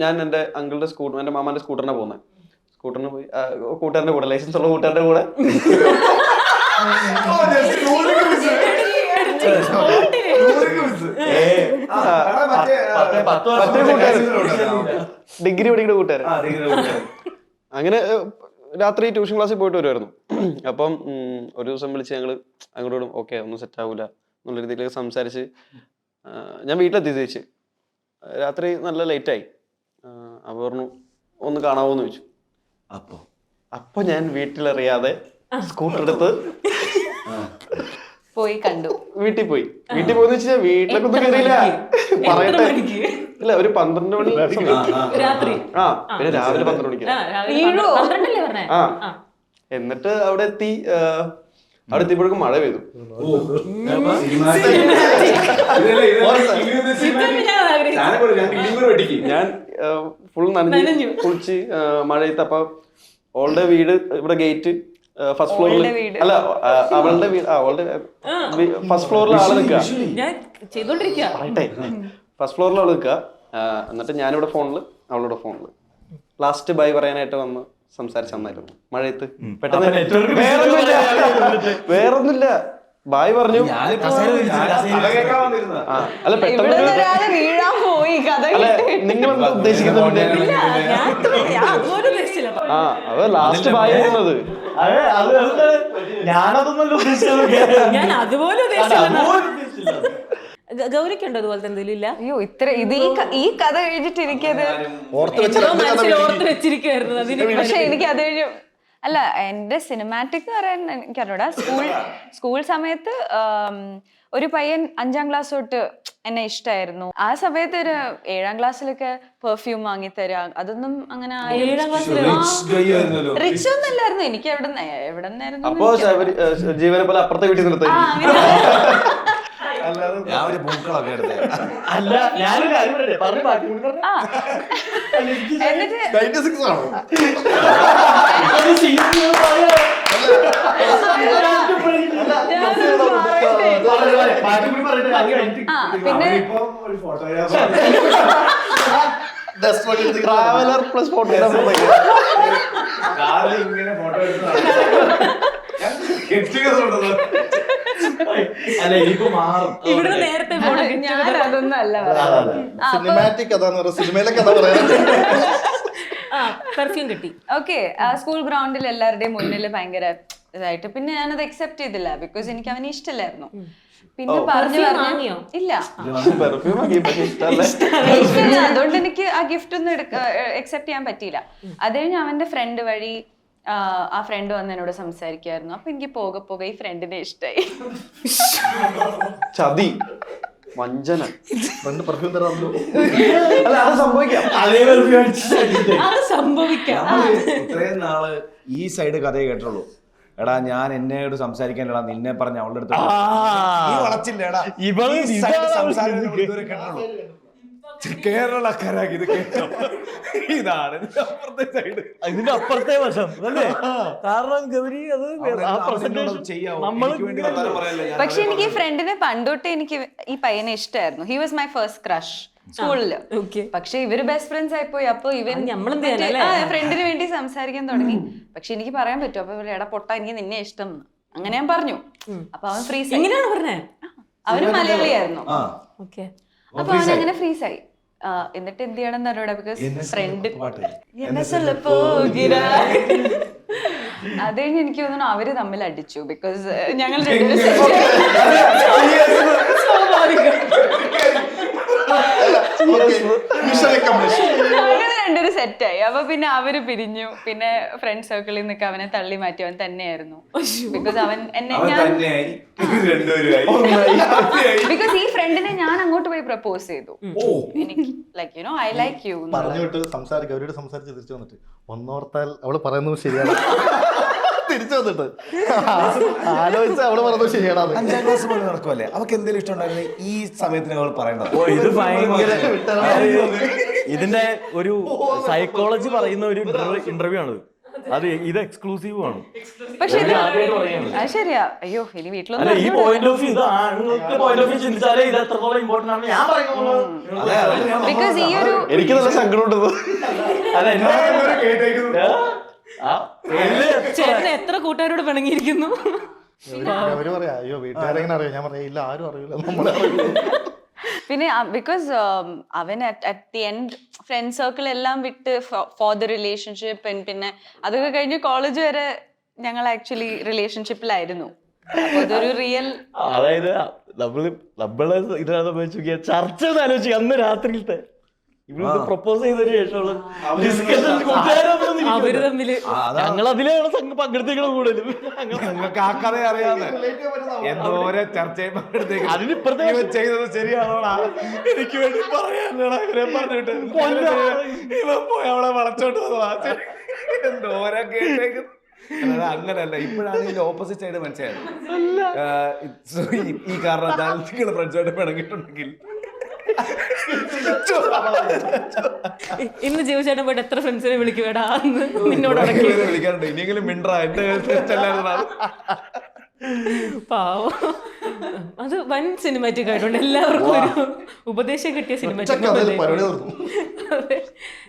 ഞാൻ എൻ്റെ അങ്കിളുടെ സ്കൂട്ടർ, എൻ്റെ മാമാന്റെ സ്കൂട്ടറിനെ പോകുന്നത്. സ്കൂട്ടറിന് പോയി കൂട്ടുകാരൻ്റെ കൂടെ, ലൈസൻസ് ഉള്ള കൂട്ടുകാരൻ്റെ കൂടെ ഡിഗ്രി പഠിക്കുന്ന കൂട്ടുകാരൻ. അങ്ങനെ രാത്രി ട്യൂഷൻ ക്ലാസ്സിൽ പോയിട്ട് വരുമായിരുന്നു. അപ്പം ഒരു ദിവസം വിളിച്ച് ഞങ്ങൾ അങ്ങോട്ടും ഓക്കെ ഒന്നും സെറ്റ് ആവൂല എന്നുള്ള രീതിയിലേക്ക് സംസാരിച്ച് ഞാൻ വീട്ടിലെത്തി. തിരിച്ച് രാത്രി നല്ല ലേറ്റായി. അപ്പോൾ പറഞ്ഞു ഒന്ന് കാണാവോന്ന് ചോദിച്ചു. അപ്പൊ ഞാൻ വീട്ടിലറിയാതെ സ്കൂട്ടർ എടുത്ത് പോയി കണ്ടു. വീട്ടിൽ പോയെന്ന് വെച്ചാൽ വീട്ടിലൊക്കെ ഒന്നും കയറിയില്ല. പറയട്ടെ, ഇല്ല ഒരു 12 മണി രാത്രി. പിന്നെ രാവിലെ 12 മണിക്ക്. എന്നിട്ട് അവിടെ എത്തിയപ്പോഴേക്കും മഴ പെയ്തു. ഞാൻ ഫുൾ നനഞ്ഞു കുളിച്ച് മഴയത്ത്. അപ്പൊ ഓളുടെ വീട് ഇവിടെ ഗേറ്റ് ഫസ്റ്റ് ഫ്ലോറിൽ അല്ല, അവളുടെ വീട് ഫസ്റ്റ് ഫ്ലോറിൽ ആള് നിൽക്കുക. ഫസ്റ്റ് ഫ്ലോറിൽ ആള് നിൽക്കുക. എന്നിട്ട് ഞാനിവിടെ ഫോണില്, അവളുടെ ഫോണില്. ലാസ്റ്റ് ബൈ പറയാനായിട്ട് വന്ന് സംസാരിച്ചു തന്നായിരുന്നു മഴയത്ത്. പെട്ടെന്ന് വേറൊന്നുമില്ല, ബായ് പറഞ്ഞു. അല്ല പെട്ടെന്ന് നിങ്ങൾ ഉദ്ദേശിക്കുന്നത് അത് ലാസ്റ്റ് ബായ് ചെയ്യുന്നത്. ഞാനതൊന്നും ഞാൻ അതുപോലെ ഗൗരിക്കുണ്ടോ അതുപോലത്തെ എന്തെങ്കിലും? ഇല്ല. അയ്യോ ഈ കഥ കഴിഞ്ഞിട്ട് എനിക്കത് ഓർത്ത് വെച്ച എന്തോ രണ്ട് കഥ മനസ്സിൽ വിഴുങ്ങി. ഓർത്ത് വെച്ചിരിക്കുവായിരുന്നു അതിന്. പക്ഷെ എനിക്ക് അത് കഴിഞ്ഞു അല്ല എന്റെ സിനിമാറ്റിക് പറയാൻ എനിക്കറിഞ്ഞൂടാ. സ്കൂൾ സമയത്ത് ഒരു പയ്യൻ 5ാം ക്ലാസ് തൊട്ട് എന്നെ ഇഷ്ടമായിരുന്നു. ആ സമയത്ത് ഒരു 7ാം ക്ലാസ്സിലൊക്കെ പെർഫ്യൂം വാങ്ങിത്തരാ, അതൊന്നും അങ്ങനെ 7ാം ക്ലാസ്സിൽ റിച്ച് ഒന്നും അല്ലായിരുന്നു. എനിക്ക് എവിടെന്നായിരുന്നു അപ്പോ ജീവനെ പോലെ അപ്പുറത്തെ വീട്ടിൽ നിർത്തി. ഞാൻ ഒരു പൂക്കളൊക്കെ എടുത്തേ. അല്ല ഞാനൊരു കാര്യം പറയട്ടെ, പറഞ്ഞു ബാക്കി കൂടി പറഞ്ഞു. എന്നിട്ട് 96 ആണോ? പിന്നെ ട്രാവലർ പ്ലസ് ഫോട്ടോഗ്രാഫർ ഇങ്ങനെ ഫോട്ടോ അല്ല ഇനിയിപ്പോ മാറും. ഇവിടെ നേരത്തെ ഞാൻ അതൊന്നും അല്ല സിനിമാറ്റിക് കഥ എന്ന് പറയുന്നത് സിനിമയിലെ കഥ പറയാൻ. പെർഫ്യൂം കിട്ടി. ഓക്കെ. സ്കൂൾ ഗ്രൗണ്ടിൽ എല്ലാവരുടെയും മുന്നിൽ ഭയങ്കര ഇതായിട്ട് പിന്നെ ഞാനത് അക്സെപ്റ്റ് ചെയ്തില്ല, ബിക്കോസ് എനിക്ക് അവനെ ഇഷ്ടമല്ലായിരുന്നു. പിന്നെ പറഞ്ഞു വാങ്ങിയോ? ഇല്ല, പെർഫ്യൂം വാങ്ങി, പക്ഷേ ഇഷ്ടമല്ല. ഇഷ്ടമല്ല. അതുകൊണ്ട് എനിക്ക് ആ ഗിഫ്റ്റ് ഒന്നും അക്സെപ്റ്റ് ചെയ്യാൻ പറ്റിയില്ല. അത് കഴിഞ്ഞ് അവന്റെ ഫ്രണ്ട് വഴി ആ ഫ്രണ്ട് വന്ന് എന്നോട് സംസാരിക്കുമായിരുന്നു. അപ്പൊ എനിക്ക് പോകെ ഈ ഫ്രണ്ടിനെ ഇഷ്ടമായി. ചതി, വഞ്ചന. ഫ്രണ്ട് പെർഫ്യൂം തരാമല്ലോ. അല്ല അത് സംഭവിക്കാം. അതേ അത് സംഭവിക്കാം. ഇത്രയും നാള് ഈ സൈഡ് കഥയെ കേട്ടുള്ളൂ. എടാ ഞാൻ എന്നോട് സംസാരിക്കാനടാ നിന്നെ പറഞ്ഞ അവളുടെ അടുത്ത് വളച്ചില്ലേടാ കേരളക്കാരാക്കി ഇത് കേട്ടോ. ഇതാണ് അപ്പുറത്തെ സൈഡ്, ഇതിന്റെ അപ്പുറത്തെ വശം അല്ലേ? കാരണം ഗൗരി അത് പക്ഷെ എനിക്ക് ഈ ഫ്രണ്ടിനെ പണ്ടോട്ട് എനിക്ക് ഈ പയ്യനെ ഇഷ്ടമായിരുന്നു. He was my first crush സ്കൂളില്. പക്ഷെ ഇവര് ബെസ്റ്റ് ഫ്രണ്ട്സ് ആയിപ്പോയി. അപ്പൊ ഇവൻ ഫ്രണ്ടിന് വേണ്ടി സംസാരിക്കാൻ തുടങ്ങി. പക്ഷെ എനിക്ക് പറയാൻ പറ്റും. അപ്പൊ എടാ പൊട്ട, എനിക്ക് നിന്നെ ഇഷ്ടം, അങ്ങനെ ഞാൻ പറഞ്ഞു. അപ്പൊ അവൻ ഫ്രീസ്. എങ്ങനെയാണ് പറഞ്ഞേ? അവന് മലയാളിയായിരുന്നു. ഓക്കെ. അപ്പൊ അവൻ അങ്ങനെ ഫ്രീസ് ആയി. എന്നിട്ട് എന്ത് ചെയ്യണം എന്നറിയൂടാ, ബിക്കോസ് ഫ്രണ്ട് എന്നെ சொல்ல போகிறா. അത് കഴിഞ്ഞ് എനിക്ക് തോന്നുന്നു അവര് തമ്മിൽ അടിച്ചു. ബിക്കോസ് ഞങ്ങൾ രണ്ടുപേരും സെറ്റായി. അപ്പൊ പിന്നെ അവര് പിരിഞ്ഞു. പിന്നെ ഫ്രണ്ട് സർക്കിളിൽ നിന്നൊക്കെ അവനെ തള്ളി മാറ്റി. അവൻ തന്നെയായിരുന്നു. ബിക്കോസ് അവൻ എന്നെ ബിക്കോസ് ഈ ഫ്രണ്ടിനെ ഞാൻ അങ്ങോട്ട് പോയി പ്രപ്പോസ് ചെയ്തു. എനിക്ക് like you know I like you പറഞ്ഞിട്ട് സംസാരിക്കും. അവരോട് സംസാരിച്ച് തിരിച്ചു വന്നിട്ട് ഒന്നോർത്താൽ അവള് പറയുന്നത് ശരിയാണ്. തിരിച്ചു വന്നിട്ട് ആലോചിച്ച അവള് പറയുന്നത് ശരിയാണ്. 5ാം ക്ലാസ് പോലെ നടക്കുമല്ലേ, അവർക്ക് എന്തെങ്കിലും ഇഷ്ടമുണ്ടായിരുന്നു ഈ സമയത്തിന് അവൾ പറയേണ്ടത്. ഇത് ഭയങ്കര ഇതിന്റെ ഒരു സൈക്കോളജി പറയുന്ന ഒരു ഇന്റർവ്യൂ ആണ് ഇത് എക്സ്ക്ലൂസീവ് ആണ്. പക്ഷെ അത് ശരിയാ. അയ്യോ ഇനി വീട്ടിലൊന്നും ഈ പോയിന്റ് ഓഫ് വ്യൂ, ഇത് ആണുങ്ങൾക്ക് പോയിന്റ് ഓഫ് വ്യൂ ചിന്തിച്ചാലേ ഇത് എത്രത്തോളം ഇമ്പോർട്ടന്റ് ആണ് ഞാൻ പറയുന്നത്. ബിക്കോസ് ഈ ഒരു എനിക്ക് നല്ല സങ്കടമുണ്ട്. ചേട്ടന് എത്ര കൂട്ടുകാരോട് പിണങ്ങിയിരിക്കുന്നു. അവര് പറയാ അയ്യോ വീട്ടുകാരെങ്ങനെ അറിയാം. ഞാൻ പറയാ ഇല്ല, ആരും അറിയില്ല, നമ്മളെ അറിയില്ല. പിന്നെ ബിക്കോസ് അവൻ at the end friend circle എല്ലാം വിട്ട് ഫോർ ദ റിലേഷൻഷിപ്പ്. പിന്നെ അതൊക്കെ കഴിഞ്ഞ് കോളേജ് വരെ ഞങ്ങൾ ആക്ച്വലി റിലേഷൻഷിപ്പിലായിരുന്നു. അപ്പൊ അതൊരു റിയൽ, അതായത് നമ്മള് ഇതിനകത്ത് വെച്ച് ചർച്ച ആലോചിക്കുക. അന്ന് രാത്രിയിലത്തെ ഇവർക്ക് പ്രപ്പോസ് ചെയ്തതിനു ശേഷമുള്ള ഡിസ്കഷൻ അവര് തമ്മില് ഞങ്ങൾ അതിലാണ് പങ്കെടുത്തേക്കണം കൂടുതലും. നിങ്ങൾക്ക് ആ കഥ അറിയാതെ എന്തോരം ചർച്ചയും അതിനിപ്പുറത്തെ ചെയ്തത് ശരിയാണോടാ എനിക്ക് വേണ്ടി പറയാനാ ഇവരെ പറഞ്ഞിട്ട് ഇവൻ പോയി അവളെ വളച്ചോട്ട് എന്തോരം കേട്ടേക്കും. അങ്ങനല്ല, ഇപ്പോഴാണ് ഇതിന്റെ ഓപ്പോസിറ്റ് സൈഡ് മനസ്സിലായത്. ഈ കാരണത്താൽ നിങ്ങളുടെ ഫ്രണ്ട്സായിട്ട് പിണങ്ങിയിട്ടുണ്ടെങ്കിൽ ഇന്ന് ജീവചേട്ടൻ പോയിട്ട് എത്ര ഫ്രണ്ട്സിനെ വിളിക്കുവേടാ നിന്നോട് വിളിക്കാറുണ്ട്. ഇനിയെങ്കിലും മിണ്ട്ര എന്റെ പാവം. അത് വൻ സിനിമാറ്റിക് ആയിട്ടുണ്ട്. എല്ലാവർക്കും ഒരു ഉപദേശം കിട്ടിയ സിനിമാറ്റിക്.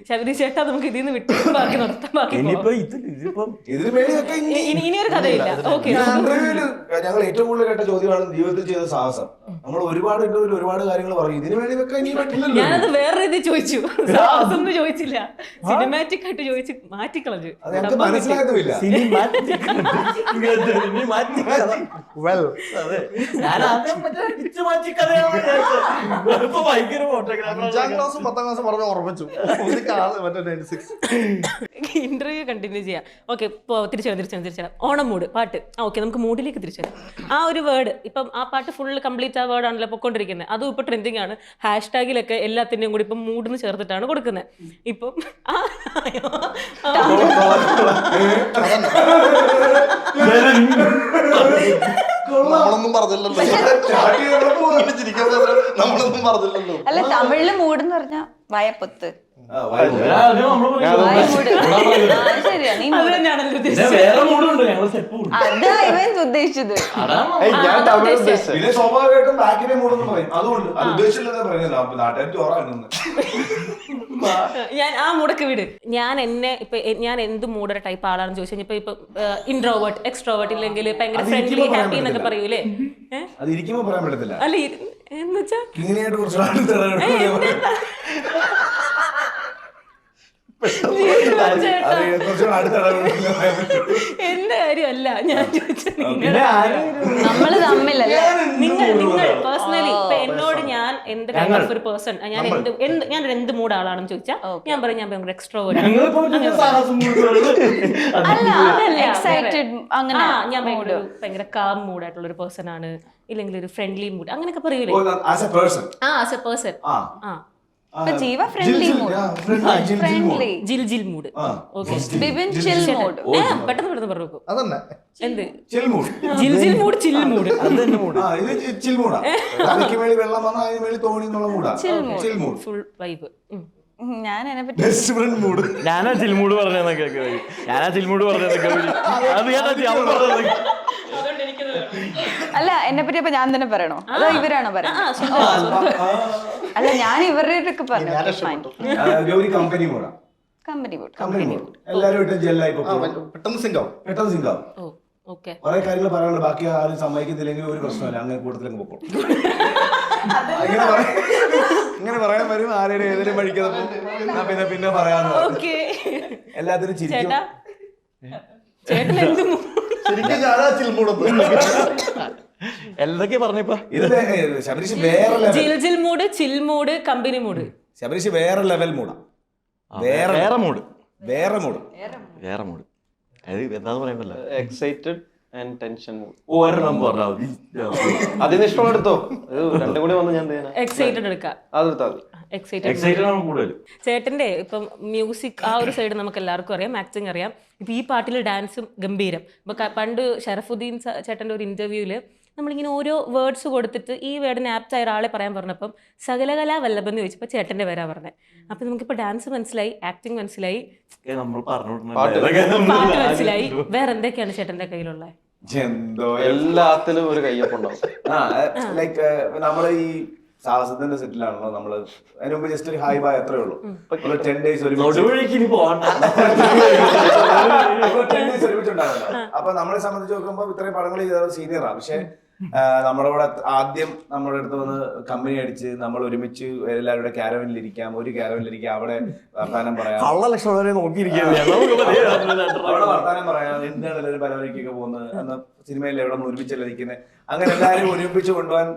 ശബരി ചേട്ടാ നമുക്ക് ഇതിൽ നിന്ന് വിട്ട് ബാക്കി നടത്താം. ബാക്കി ഇനിയൊരു കഥയില്ല. ഓക്കെ. ഞങ്ങൾ ഏറ്റവും കൂടുതൽ കേട്ട ചോദ്യമാണ് ജീവിതത്തിൽ ചെയ്ത സാഹസം. നമ്മൾ ഒരുപാട് ഒരുപാട് കാര്യങ്ങൾ പറയും. ഇതിനു വേണ്ടി വെക്കാൻ ഇനി പറ്റില്ലല്ലോ. ഞാനത് വേറെ രീതിയിൽ ചോദിച്ചു. സാഹസം ഒന്നും ചോദിച്ചില്ല, സിനിമാറ്റിക് ആയിട്ട് ചോദിച്ച് മാറ്റിക്കളഞ്ഞു. മനസ്സിലായതുമില്ല. ഞാൻ ആദ്യം മറ്റേ അടിച്ചു മാറ്റി കഥയാണ് വിചാരിച്ചത്. ഇപ്പൊ ഭയങ്കര ഫോട്ടോഗ്രാഫർ. 5ാം ക്ലാസ്സും 10ാം ക്ലാസ്സും പറഞ്ഞ് ഉറപ്പിച്ചു മറ്റേ 96. ഇന്റർവ്യൂ കണ്ടിന്യൂ ചെയ്യാം. ഓക്കെ, തിരിച്ചുവരാം. ഓണം മൂഡ് പാട്ട്. ഓക്കെ, നമുക്ക് മൂഡിലേക്ക് തിരിച്ചുവരാം. ആ ഒരു വേർഡ് ഇപ്പം ആ പാട്ട് ഫുള്ള് കംപ്ലീറ്റ് ആ വേർഡ് ആണല്ലോ പൊക്കോണ്ടിരിക്കുന്നത്. അതും ഇപ്പൊ ട്രെൻഡിങ് ആണ്. #ലൊക്കെ എല്ലാത്തിന്റെയും കൂടി ഇപ്പം മൂഡിന് ചേർത്തിട്ടാണ് കൊടുക്കുന്നത്. ഇപ്പം നമ്മളൊന്നും പറഞ്ഞില്ലല്ലോ, നമ്മളൊന്നും പറഞ്ഞില്ലല്ലോ. അല്ല, തമിഴില് മൂഡ് എന്ന് പറഞ്ഞാ വയപ്പൊത്ത്. ശരിയാ, നീ അത് തന്നെയാണല്ലോ ഉദ്ദേശിച്ചത്. വേറെ മൂടുണ്ട്, ഞങ്ങൾ സ്റ്റെപ്പ് കൂടും. അതാ ഇവൻ ഉദ്ദേശിച്ചത്. ഞാൻ തമിഴ് ഉദ്ദേശിച്ചത്. പിന്നെ സ്വാഭാവികമായിട്ടും ബാക്കിലെ മൂടെന്ന് പറയും. അതുകൊണ്ട് അത് ഉദ്ദേശിച്ചില്ലെന്ന് പറയുന്നില്ല, നാട്ടുകാർ ചോറാകുന്നു. ഞാൻ ആ മൂടൊക്കെ വിട്. ഞാൻ എന്ത് മൂടൊരു ടൈപ്പ് ആളാണെന്ന് ചോദിച്ചു കഴിഞ്ഞാൽ ഇപ്പൊ ഇൻട്രോവേർട്ട്, എക്സ്ട്രോവേർട്ട്, ഇല്ലെങ്കിൽ ഭയങ്കര ഫ്രണ്ട്ലി, ഹാപ്പി എന്നൊക്കെ പറയൂലേ. അത് ഇരിക്കുമ്പോ പറയാൻ പറ്റത്തില്ല. അല്ല, എന്നുവെച്ചാ ഇങ്ങനെയായിട്ട് കുറച്ച് എന്റെ കാര്യമല്ല ഞാൻ ചോദിച്ചത്. നമ്മള് തമ്മിലല്ലേ? നിങ്ങൾ പേഴ്സണലി ഇപ്പൊ എന്നോട് ഞാൻ എന്ത് കൈൻഡ് ഓഫ് ഒരു പേഴ്സൺ, ഞാൻ എന്ത് മൂഡ് ആളാണെന്ന് ചോദിച്ചാൽ ഞാൻ പറയും ഞാൻ ഭയങ്കര എക്സ്ട്രോവേർട്ട്. അല്ല, എക്സൈറ്റഡ് അങ്ങനെ. ഞാൻ ഭയങ്കര കാം മൂഡായിട്ടുള്ള ഒരു പേഴ്സൺ ആണ്, ഇല്ലെങ്കിൽ ഒരു ഫ്രണ്ട്ലി മൂഡ് അങ്ങനെയൊക്കെ പറയൂലേ. As a person. As a person. ഇപ്പൊ ജീവ ഫ്രണ്ട്ലി മൂഡ്, ഫ്രണ്ട്ലി. ജിൽ mood. Okay, Bibin chill mood. പെട്ടെന്ന് പറഞ്ഞു. അതന്നെ എന്ത് ചിൽ മൂഡ്? ജിൽ മൂഡ്, ചിൽ മൂഡ്. അത് തന്നെ മൂഡ്. ഇത് ചിൽ മൂഡാ. തലയ്ക്ക് മേളിൽ വെള്ളം വന്നാൽ അതിന് മേളിൽ തോണി എന്നുള്ള മൂഡാ. ചിൽ മൂഡ്, ഫുൾ വൈബ്. ഞാൻ അതിനെ പറ്റി ബെസ്റ്റ് ഫ്രണ്ട് മൂഡ്. ഞാനാ ചിൽമൂട് പറഞ്ഞതൊക്കെ അല്ല, എന്നെ പറ്റി അപ്പൊ ഞാൻ തന്നെ പറയണോ അതോ ഇവരാണോ പറയുന്നത്? അല്ല, ഞാൻ ഇവരുടെ ഒക്കെ പറഞ്ഞു. ഗൗരി കമ്പനി മൂഡാ. Company mood. Company mood. എല്ലാവരും ജെല്ലായി പെട്ടെന്ന് സിങ്കാവും. ഓക്കെ, കുറെ കാര്യങ്ങൾ പറയാനുണ്ട്. ബാക്കി ആരും സമ്മതിക്കുന്നില്ലെങ്കിൽ ഒരു പ്രശ്നമില്ല, അങ്ങനെ കൂട്ടത്തിലങ്ങ് പൊക്കോളും. ഇങ്ങനെ പറയാൻ വരും, ആരെയും ഏതെങ്കിലും പഠിക്കാതെ പിന്നെ പറയാന്ന്. എല്ലാത്തിനും ചിരിക്കും. ചേട്ടൻ എന്ത് ശരിക്കും ഞാനാ ചിൽമൂടൊന്നും. എന്തൊക്കെ പറഞ്ഞപ്പോ ഇത് ശബരീഷ് വേറെ ലെവൽ. ജിൽ mood, chill mood, company mood. Sabareesh വേറെ ലെവൽ മൂടാ. വേറെ മൂഡ്. അത് എന്താന്ന് പറയാൻ പറ്റില്ല. Excited and tension mood. ഒരെണ്ണം പറഞ്ഞാൽ മതി. അതിന് ഇഷ്ടമുള്ള എടുത്തോ. രണ്ടും കൂടി വന്ന് ഞാൻ എക്സൈറ്റഡ് എടുക്കാം. അതെടുത്താൽ മതി. എക്സൈറ്റഡ് ആണ് കൂടുതൽ. ചേട്ടന്റെ ഇപ്പം മ്യൂസിക് ആ ഒരു സൈഡ് നമുക്ക് എല്ലാവർക്കും അറിയാം, ആക്ടിങ് അറിയാം. ഇപ്പൊ ഈ പാട്ടിൽ ഡാൻസും ഗംഭീരം. ഇപ്പൊ പണ്ട് ഷറഫുദ്ദീൻ ചേട്ടന്റെ ഒരു ഇന്റർവ്യൂവില് നമ്മളിങ്ങനെ ഓരോ വേർഡ്സ് കൊടുത്തിട്ട് ഈ വേർഡിന് ആപ്റ്റ് ആയ ഒരാളെ പറയാൻ പറഞ്ഞപ്പം സകലകലാ വല്ലഭം എന്ന് ചോദിച്ചപ്പോൾ ചേട്ടന്റെ പേരാ പറഞ്ഞത്. അപ്പൊ നമുക്കിപ്പോ ഡാൻസ് മനസ്സിലായി, ആക്ടിങ് മനസ്സിലായി, പാട്ട് മനസ്സിലായി. വേറെ എന്തൊക്കെയാണ് ചേട്ടന്റെ കയ്യിലുള്ളത്? എല്ലാത്തിലും ഒരു കയ്യൊപ്പുണ്ടാവും. ലൈക്ക് നമ്മള് ഈ സാഹസത്തിന്റെ സെറ്റിലാണല്ലോ നമ്മള്. അതിന് മുമ്പ് ജസ്റ്റ് ഒരു ഹായ് ബായ് അത്രേ ഉള്ളൂ. 10 days ഒരുമിച്ചുണ്ടാകുന്നത്. അപ്പൊ നമ്മളെ സംബന്ധിച്ച് നോക്കുമ്പോ ഇത്രയും പടങ്ങൾ ചെയ്ത സീനിയറാണ്. പക്ഷെ നമ്മുടെ കൂടെ ആദ്യം നമ്മുടെ അടുത്ത് വന്ന് കമ്പനി അടിച്ച് നമ്മൾ ഒരുമിച്ച് എല്ലാവരുടെ ക്യാരവനിലിരിക്കാം, ഒരു ക്യാരവനിലിരിക്കാം, അവിടെ വർത്താനം പറയാം, അവിടെ വർത്താനം പറയാം, എന്താണ് എല്ലാവരും പലവരേക്കൊക്കെ പോകുന്നത്, അന്ന് സിനിമയിൽ എവിടെ നിന്ന് ഒരുമിച്ചല്ല ഇരിക്കുന്നത്, അങ്ങനെ എല്ലാവരും ഒരുമിച്ച് കൊണ്ടുപോകാൻ.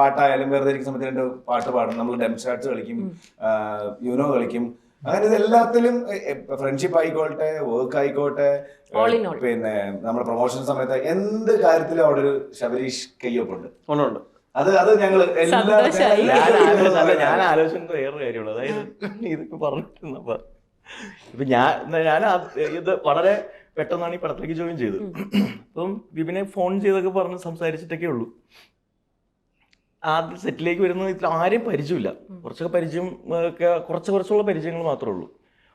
പാട്ടായാലും വെറുതെ ഇരിക്കുന്ന സമയത്ത് 2 പാട്ട് പാടും, നമ്മൾ ഡെംസ്റ്റാർട്സ് കളിക്കും, യുനോ കളിക്കും. അങ്ങനെ ഇതെല്ലാത്തിലും ഫ്രണ്ട്ഷിപ്പ് ആയിക്കോട്ടെ, വർക്ക് ആയിക്കോട്ടെ, പിന്നെ നമ്മുടെ പ്രൊമോഷൻ സമയത്ത് എന്ത് കാര്യത്തിലും അവിടെ ഒരു ശബരീഷ് കയ്യൊപ്പുണ്ട്. അത് ഞങ്ങള് ഞാൻ ആലോചിച്ചിട്ട് വേറൊരു കാര്യമുള്ളൂ. അതായത് ഇതൊക്കെ പറഞ്ഞിരുന്നപ്പോ ഇപ്പൊ ഞാൻ ഇത് വളരെ പെട്ടെന്നാണ് ഈ പടത്തിലേക്ക് ജോയിൻ ചെയ്തത്. അപ്പം വിപിനെ ഫോൺ ചെയ്തൊക്കെ പറഞ്ഞ് സംസാരിച്ചിട്ടൊക്കെ ഉള്ളൂ. ആദ്യം സെറ്റിലേക്ക് വരുന്നത് ഇതിൽ ആരെയും പരിചയമില്ല. കുറച്ചൊക്കെ പരിചയം ഒക്കെ കുറച്ചുള്ള പരിചയങ്ങൾ മാത്രമേ ഉള്ളൂ.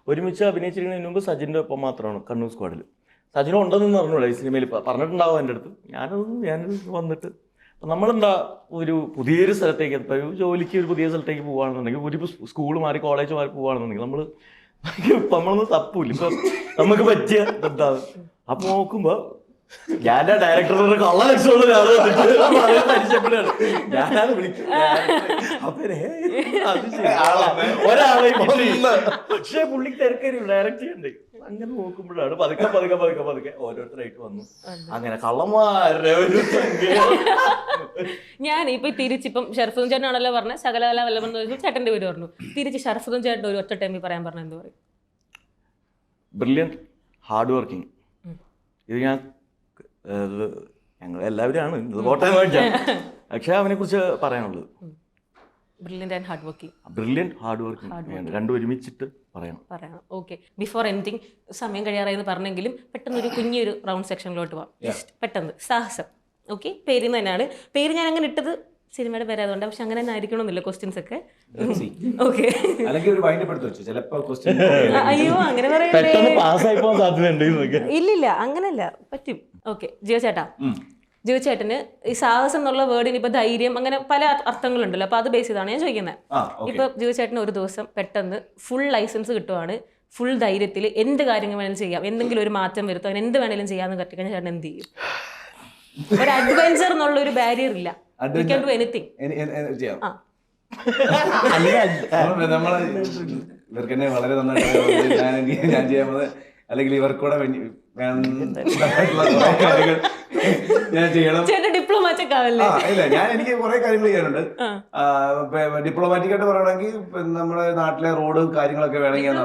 ഒരുമിച്ച് അഭിനയിച്ചിരിക്കുന്നതിന് മുമ്പ് സജിൻ്റെ ഒപ്പം മാത്രമാണ് കണ്ണൂർ സ്ക്വാഡിൽ. സജിനും ഉണ്ടെന്ന് പറഞ്ഞൂടാ ഈ സിനിമയിൽ പറഞ്ഞിട്ടുണ്ടാവും എൻ്റെ അടുത്ത്. ഞാനത് വന്നിട്ട് നമ്മളെന്താ ഒരു പുതിയൊരു സ്ഥലത്തേക്ക്, ഇപ്പോൾ ജോലിക്ക് ഒരു പുതിയ സ്ഥലത്തേക്ക് പോകുകയാണെന്നുണ്ടെങ്കിൽ, ഒരു സ്കൂൾ മാറി കോളേജ് മാറി പോകുകയാണെന്നുണ്ടെങ്കിൽ നമ്മളൊന്നും തപ്പൂല്ല. ഇപ്പം നമുക്ക് പറ്റിയ എന്താ അപ്പം നോക്കുമ്പോൾ ഞാൻ ആ ഡയറക്ടറുടെ കള്ള ലക്ഷമുള്ള പരിചയപ്പെടുകയാണ്. ഞാനാണ് വിളിക്കുന്നത്. ഒരാളെ പക്ഷേ പുള്ളിക്ക് തിരക്കാരും ഡയറക്റ്റ് ചെയ്യണ്ടേ. അങ്ങനെ നോക്കുമ്പോഴാണ് പതുക്കെ പതുക്കെ പതുക്കെ പതുക്കെ ഓരോരുത്തരായിട്ട് വന്നു. അങ്ങനെ കള്ളന്മാരുടെ ഒരു ഞാൻ ഇപ്പൊ തിരിച്ചിപ്പം ഷർഫുദ്ദീൻ ചേട്ടനാണല്ലോ പറഞ്ഞത്, സകലകല വല്ലഭൻ എന്ന് ചോദിച്ചു ചേട്ടന്റെ പേര് പറഞ്ഞു. തിരിച്ച് ഷർഫുദ്ദീൻ ചേട്ടൻ ഒരു ഒറ്റ ടൈമിൽ പറയാൻ പറഞ്ഞ എന്ത് പറയും? Brilliant, hard working. ഇത് ഞാൻ ഞങ്ങൾ എല്ലാവരും ഇത് കോട്ടയം വായിക്കാം, പക്ഷെ അവനെ കുറിച്ച് പറയാനുള്ളത് brilliant and hard working. Brilliant, hard working രണ്ടും ഒരുമിച്ചിട്ട് പറയണം. ഓക്കെ. ബിഫോർ എനിത്തിങ്, സമയം കഴിയാറായെന്ന് പറഞ്ഞെങ്കിലും പെട്ടെന്ന് ഒരു കുഞ്ഞൊരു റൗണ്ട് സെക്ഷനിലോട്ട് പോവാം. പെട്ടെന്ന് സാഹസം. ഓക്കെ, പേരിൽ നിന്ന് തന്നെയാണ്. പേര് ഞാൻ അങ്ങനെ ഇട്ടത് സിനിമയുടെ പേര് അതുകൊണ്ട്, പക്ഷെ അങ്ങനെ തന്നെ ആയിരിക്കണമെന്നില്ല ക്വസ്റ്റ്യൻസ് ഒക്കെ. ഓക്കെ, അയ്യോ അങ്ങനെ പറയല്ലേ, ഇല്ലില്ല അങ്ങനല്ല, പറ്റും. ഓക്കെ, ജിയോ ചേട്ടാ, ജിയോ ചേട്ടന് ഈ സാഹസം എന്നുള്ള വേർഡിന് ഇപ്പൊ ധൈര്യം അങ്ങനെ പല അർത്ഥങ്ങളുണ്ടല്ലോ, അപ്പൊ അത് ബേസ് ചെയ്താണ് ഞാൻ ചോദിക്കുന്നത്. ഇപ്പൊ ജിയോ ചേട്ടന് ഒരു ദിവസം പെട്ടെന്ന് ഫുൾ ലൈസൻസ് കിട്ടുവാണ്, ഫുൾ ധൈര്യത്തിൽ എന്ത് കാര്യങ്ങൾ വേണമെങ്കിലും ചെയ്യാം, എന്തെങ്കിലും ഒരു മാറ്റം വരുത്താൻ എന്ത് വേണമെങ്കിലും ചെയ്യാന്ന് കറ്റിക്കഴിഞ്ഞാൽ ചേട്ടൻ എന്ത് ചെയ്യും? ഒരു അഡ്വഞ്ചർ എന്നുള്ള ഒരു ബാരിയർ ഇല്ല, യു ക്യാൻ ഡു എനിത്തിങ്. നമ്മള് ഇവർക്ക് തന്നെ വളരെ നന്നായിട്ട് ഞാൻ ചെയ്യാമത്, അല്ലെങ്കിൽ ഇവർക്കൂടെ കാര്യങ്ങൾ ഞാൻ ചെയ്യണം. ചേട്ടൻ ഡിപ്ലോമാറ്റിക് ആവല്ലേ? ഇല്ല, ഞാൻ എനിക്ക് കുറെ കാര്യങ്ങൾ ചെയ്യാനുണ്ട്. ഡിപ്ലോമാറ്റിക് ആയിട്ട് പറയണമെങ്കിൽ നമ്മുടെ നാട്ടിലെ റോഡ് കാര്യങ്ങളൊക്കെ വേണമെങ്കിൽ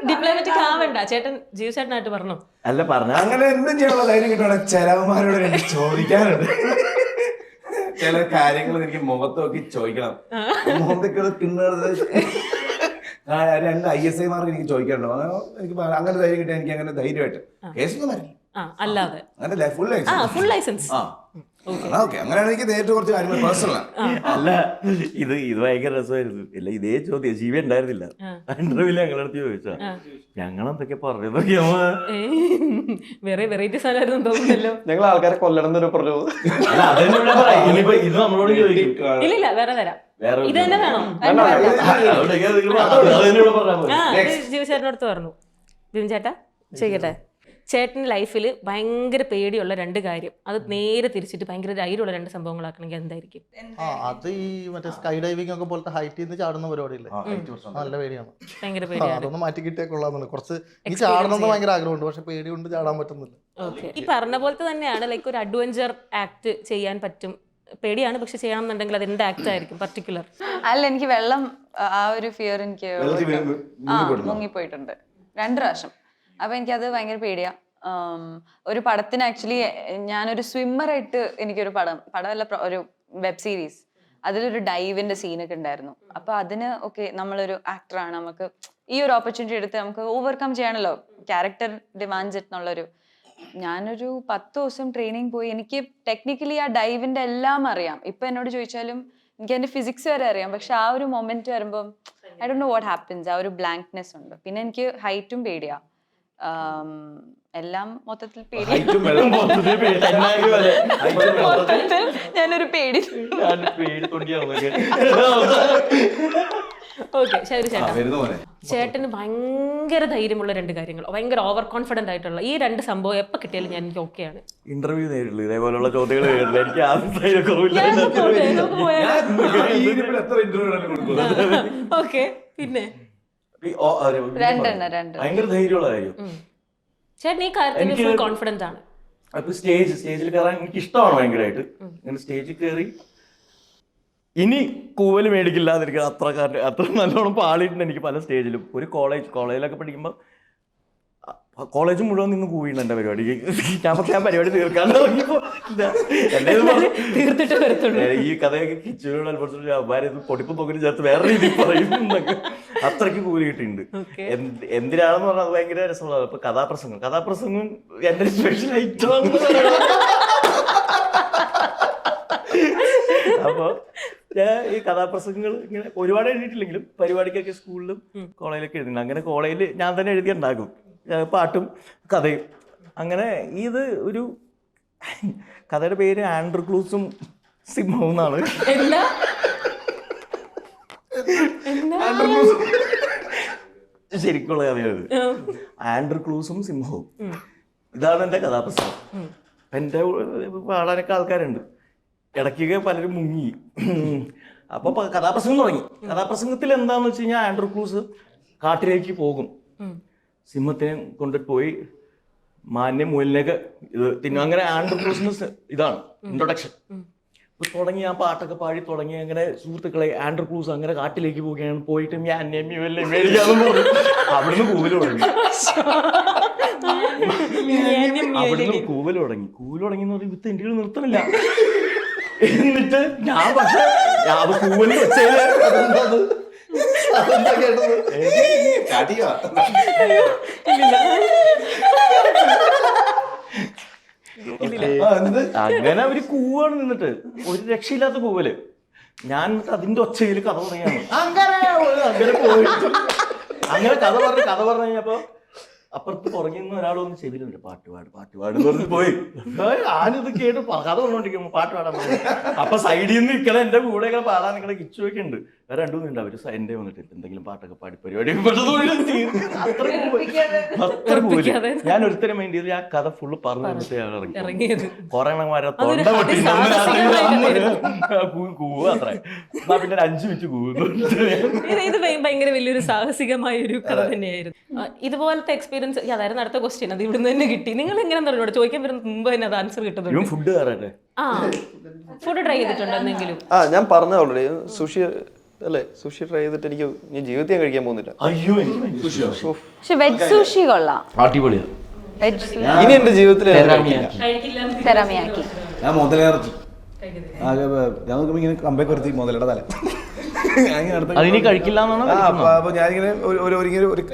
ഡിപ്ലോമാറ്റിക് ആവണ്ട, ചേട്ടൻ ജിയോ ചേട്ടനായിട്ട് പറഞ്ഞു. അല്ല പറഞ്ഞ അങ്ങനെ എന്തും ചെയ്യാനുള്ള ധൈര്യം കിട്ടുവാണെങ്കിൽ ചിലവന്മാരോട് എനിക്ക് ചോദിക്കാനുണ്ട്. ചില കാര്യങ്ങൾ എനിക്ക് മുഖത്ത് നോക്കി ചോദിക്കണം. മുഖത്തൊക്കെ തിന്നുന്നത് 2 ISI മാർക്ക് എനിക്ക് ചോദിക്കാനുണ്ടോ? എനിക്ക് അങ്ങനെ ധൈര്യം കിട്ടിയാൽ എനിക്ക് അങ്ങനെ ധൈര്യമായിട്ട് കേസൊന്നും വരില്ല. അല്ലാതെ അങ്ങനെ ഫുൾ ലൈസൻസ്. ഓക്കെ, അങ്ങനെയാണ് എനിക്ക് നേരിട്ട് കുറച്ച് കാര്യങ്ങൾ പേഴ്സണലാണ്. അല്ല, ഇത് ഭയങ്കര രസമായിരുന്നു. ഇല്ല, ഇതേ ചോദ്യം ജീവി ഉണ്ടായിരുന്നില്ല. ഇന്റർവ്യൂല് ഞങ്ങളുടെ അടുത്ത് ചോദിച്ചാ ഞങ്ങളെന്തൊക്കെ പറഞ്ഞതൊക്കെ വേറെ വെറൈറ്റി സാധനമായിരുന്നു തോന്നുന്നല്ലോ. ഞങ്ങൾ ആൾക്കാരെ കൊല്ലണം എന്നൊരു പറഞ്ഞു. ഇത് നമ്മളോട് ചോദിക്കും. ഇല്ലില്ല, വേറെ തരാം. ഇത് തന്നെ വേണോ? ജിയോ ചേട്ടനടുത്ത് പറഞ്ഞു. ബിബിൻ ചേട്ടാ ചെയ്യട്ടെ. ചേട്ടൻ്റെ ലൈഫിൽ ഭയങ്കര പേടിയുള്ള 2 കാര്യം, അത് നേരെ തിരിച്ചിട്ട് ഭയങ്കര ധൈര്യമുള്ള 2 സംഭവങ്ങളാക്കണമെങ്കിൽ എന്തായിരിക്കും? അത് ഈ മറ്റേ സ്കൈ ഡൈവിംഗ് ഒക്കെ പോലത്തെ ഹൈറ്റിൽ നിന്ന് ചാടുന്ന പരിപാടിയില്ലേ, നല്ല പേടിയാണ്. ഭയങ്കര പേടിയാണ്. അതൊന്ന് മാറ്റി കിട്ടിയാൽ കൊള്ളാമെന്നുണ്ട്. കുറച്ച് ഈ ചാടണമെന്ന് ഭയങ്കര ആഗ്രഹമുണ്ട്, പക്ഷെ പേടി കൊണ്ട് ചാടാൻ പറ്റുന്നില്ല. ഓക്കെ, ഈ പറഞ്ഞ പോലത്തെ തന്നെയാണ്, ലൈക്ക് ഒരു അഡ്വഞ്ചർ ആക്ട് ചെയ്യാൻ പറ്റും. പേടിയാണ്, പക്ഷെ ചെയ്യണം എന്നുണ്ടെങ്കിൽ അത് എന്ത് ആക്ട് ആയിരിക്കും പർട്ടിക്കുലർ? അല്ല, എനിക്ക് വെള്ളം ആ ഒരു ഫിയർ എനിക്ക് മുങ്ങിപ്പോയിട്ടുണ്ട് 2 പ്രാവശ്യം. അപ്പൊ എനിക്കത് ഭയങ്കര പേടിയാ. ഒരു പടത്തിന് ആക്ച്വലി ഞാനൊരു സ്വിമ്മറായിട്ട് എനിക്കൊരു പടമല്ല ഒരു വെബ് സീരീസ്, അതിലൊരു ഡൈവിന്റെ സീനൊക്കെ ഉണ്ടായിരുന്നു. അപ്പൊ അതിന് ഓക്കെ, നമ്മളൊരു ആക്ടറാണ്, നമുക്ക് ഈ ഒരു ഓപ്പർച്യൂണിറ്റി എടുത്ത് നമുക്ക് ഓവർകം ചെയ്യണല്ലോ, ക്യാരക്ടർ ഡിമാൻഡ്സ് എന്നുള്ളൊരു. ഞാനൊരു 10 ദിവസം ട്രെയിനിങ് പോയി. എനിക്ക് ടെക്നിക്കലി ആ ഡൈവിന്റെ എല്ലാം അറിയാം. ഇപ്പൊ എന്നോട് ചോദിച്ചാലും എനിക്ക് അതിന്റെ ഫിസിക്സ് വരെ അറിയാം. പക്ഷെ ആ ഒരു മൊമെന്റ് വരുമ്പോൾ I don't know what happens. ആ ഒരു ബ്ലാങ്ക്നെസ് ഉണ്ട്. പിന്നെ എനിക്ക് ഹൈറ്റും പേടിയാ. എല്ലാം മൊത്തത്തിൽ പേടി. ഞാനൊരു പേടി. ഓക്കെ, ശരി ചേട്ടാ. ചേട്ടന് ഭയങ്കര ധൈര്യമുള്ള 2 കാര്യങ്ങൾ, ഭയങ്കര ഓവർ കോൺഫിഡന്റ് ആയിട്ടുള്ള ഈ 2 സംഭവം എപ്പോൾ കിട്ടിയാലും ഞാൻ എനിക്ക് ഓക്കെയാണ്. ഇന്റർവ്യൂ നേരിട്ടുള്ളൂ ഇതേപോലുള്ള ചോദ്യങ്ങൾ എനിക്ക് ഓക്കെ. പിന്നെ ഭയങ്കര ധൈര്യമുള്ള കാര്യം ചേട്ടൻ ഈ കാര്യത്തിൽ ഫുൾ കോൺഫിഡന്റ് ആണ്. അപ്പൊ സ്റ്റേജിൽ കയറാൻ എനിക്ക് ഇഷ്ടമാണ് ഭയങ്കരമായിട്ട്. ഇങ്ങനെ സ്റ്റേജിൽ കയറി ഇനി കൂവൽ മേടിക്കില്ലാതിരിക്കുക, അത്ര നല്ലോണം പാളിയിട്ടുണ്ട് എനിക്ക് പല സ്റ്റേജിലും. ഒരു കോളേജിലൊക്കെ പഠിക്കുമ്പോൾ കോളേജ് മുഴുവൻ നിന്ന് കൂവിയുണ്ട് എൻ്റെ പരിപാടിക്ക്. ഞാൻ പരിപാടി തീർക്കാൻ തുടങ്ങിയപ്പോൾ തീർത്തിട്ട് വരത്തുള്ളൂ. ഈ കഥയൊക്കെ കിച്ചുകൾ അൽഫോൺസ് പൊടിപ്പ് നോക്കി ചേർത്ത് വേറെ രീതിയിൽ പറയുന്നൊക്കെ അത്രയ്ക്ക് കൂലി കിട്ടിയിട്ടുണ്ട്. എന്തിനാണെന്ന് പറഞ്ഞാൽ അത് ഭയങ്കര രസമുള്ളത്. ഇപ്പൊ കഥാപ്രസംഗം എൻ്റെ സ്പെഷ്യൽ ഐറ്റം. അപ്പോൾ ഞാൻ ഈ കഥാപ്രസംഗങ്ങൾ ഇങ്ങനെ ഒരുപാട് എഴുതിയിട്ടില്ലെങ്കിലും പരിപാടിക്കൊക്കെ സ്കൂളിലും കോളേജിലൊക്കെ എഴുതിയിട്ടുണ്ട്. അങ്ങനെ കോളേജിൽ ഞാൻ തന്നെ എഴുതിയുണ്ടാകും പാട്ടും കഥയും. അങ്ങനെ ഇത് ഒരു കഥയുടെ പേര് ആൻഡ്രൂ ക്ലൂസും സിംഹവും എന്നാണ്. ശരിക്കുള്ള കഥയാണ്. ആൻഡ്രൂ ക്ലൂസും സിംഹവും, ഇതാണ് എൻ്റെ കഥാപ്രസംഗം. എൻ്റെ പാടാനൊക്കെ ആൾക്കാരുണ്ട്. ഇടയ്ക്കൊക്കെ പലരും മുങ്ങി. അപ്പോൾ കഥാപ്രസംഗം തുടങ്ങി. കഥാപ്രസംഗത്തിൽ എന്താണെന്ന് വെച്ച് കഴിഞ്ഞാൽ ആൻഡ്രൂ ക്ലൂസ് കാട്ടിലേക്ക് പോകും. സിംഹത്തിനെ കൊണ്ടിട്ട് പോയി മാന്യം മുയലിനൊക്കെ ഇത് തിന്നു. അങ്ങനെ ആൻഡ്രൂ ക്രൂസിന് ഇതാണ് ഇൻട്രൊഡക്ഷൻ. അപ്പോൾ തുടങ്ങി ആ പാട്ടൊക്കെ പാടി തുടങ്ങി. അങ്ങനെ സുഹൃത്തുക്കളെ ആൻഡ്രൂ ക്രൂസ് അങ്ങനെ കാട്ടിലേക്ക് പോവുകയാണ്. പോയിട്ട് ഞാൻ മുയലിനെ മേടിക്കാമെന്ന് പറഞ്ഞു. അവിടുന്ന് കൂവല് തുടങ്ങി. അവിടുന്ന് കൂവല് തുടങ്ങി എന്ന് പറയും വിത്ത് ഇന്ത്യയിൽ നിർത്തണില്ല. എന്നിട്ട് ഞാൻ പക്ഷെ കൂവല് വെച്ചത് അങ്ങനെ അവര് കൂവാണ് നിന്നിട്ട് ഒരു രക്ഷയില്ലാത്ത കൂവല്. ഞാൻ എന്നിട്ട് അതിന്റെ ഒച്ചയിൽ കഥ പറയാണ്. അങ്ങനെ പോയിട്ട് അങ്ങനെ കഥ പറഞ്ഞു കഴിഞ്ഞപ്പോ അപ്പുറത്ത് പുറകിന്ന് ഒരാൾ വന്ന് ചെവിയിലുണ്ട് പാട്ടുപാട് എന്ന് പറഞ്ഞ് പോയി. ഞാനിത് കേട്ട് കഥ പറഞ്ഞോണ്ടിരിക്കുമ്പോ പാട്ട് പാടാൻ പറഞ്ഞു. അപ്പൊ സൈഡിൽ നിന്ന് നിൽക്കണ എന്റെ കൂടെ ഇങ്ങനെ പാടാൻ നിൽക്കണ കിച്ചുവൊക്കെ ഉണ്ട്. വേറെ രണ്ടു മൂന്നുണ്ട്. അവര് എന്റെ വന്നിട്ട് എന്തെങ്കിലും പാട്ടൊക്കെ പാടി പരിപാടി അത്ര പോലും ഞാൻ ഒരുത്തരം വേണ്ടി ആ കഥ ഫുള്ള് പറഞ്ഞു തന്നിട്ട് ഇറങ്ങിയത് കൊറേണമാരെ തൊണ്ട പൊട്ടി കൂവ് അത്ര. എന്നാ പിന്നെ 5 മിനിറ്റ് കൂവുന്നു. ഇത് ഭയങ്കര വലിയൊരു സാഹസികമായ ഒരു കഥ തന്നെയായിരുന്നു. ഇതുപോലത്തെ എക്സ്പീരിയൻസ് അതായിരുന്നു അടുത്ത ക്വസ്റ്റ്യൻ. അത് ഇവിടുന്ന് തന്നെ കിട്ടി. നിങ്ങൾ എങ്ങനെ പറഞ്ഞോട് ചോദിക്കാൻ വരുന്ന മുമ്പ് തന്നെ അത് ആൻസർ കിട്ടുന്നുണ്ട്. ഫുഡ് കയറട്ടെ. ഫുഡ് ട്രൈ ചെയ്തിട്ടുണ്ടോ എന്തെങ്കിലും? ഞാൻ പറഞ്ഞ ഓൾറെഡി സുഷി അല്ലേ, സുഷി ട്രൈ ചെയ്തിട്ട് എനിക്ക് ഞാൻ ജീവിതത്തിൽ കഴിക്കാൻ പോകുന്നില്ല. അയ്യോ പക്ഷെ വെജ് സൂഷി കൊള്ളാം. അടിപൊളിയാ. ഇനി എന്റെ ജീവിതത്തിൽ തെറാമിയാക്കി ഞാൻ മുതലേർത്തി ഞാൻ നോക്കുമ്പോ ഇങ്ങനെ കമ്പേക്ക് വരുത്തി മുതലയുടെ തല അതിനി കഴിക്കില്ല എന്നാണ്. അപ്പൊ ഞാനിങ്ങനെ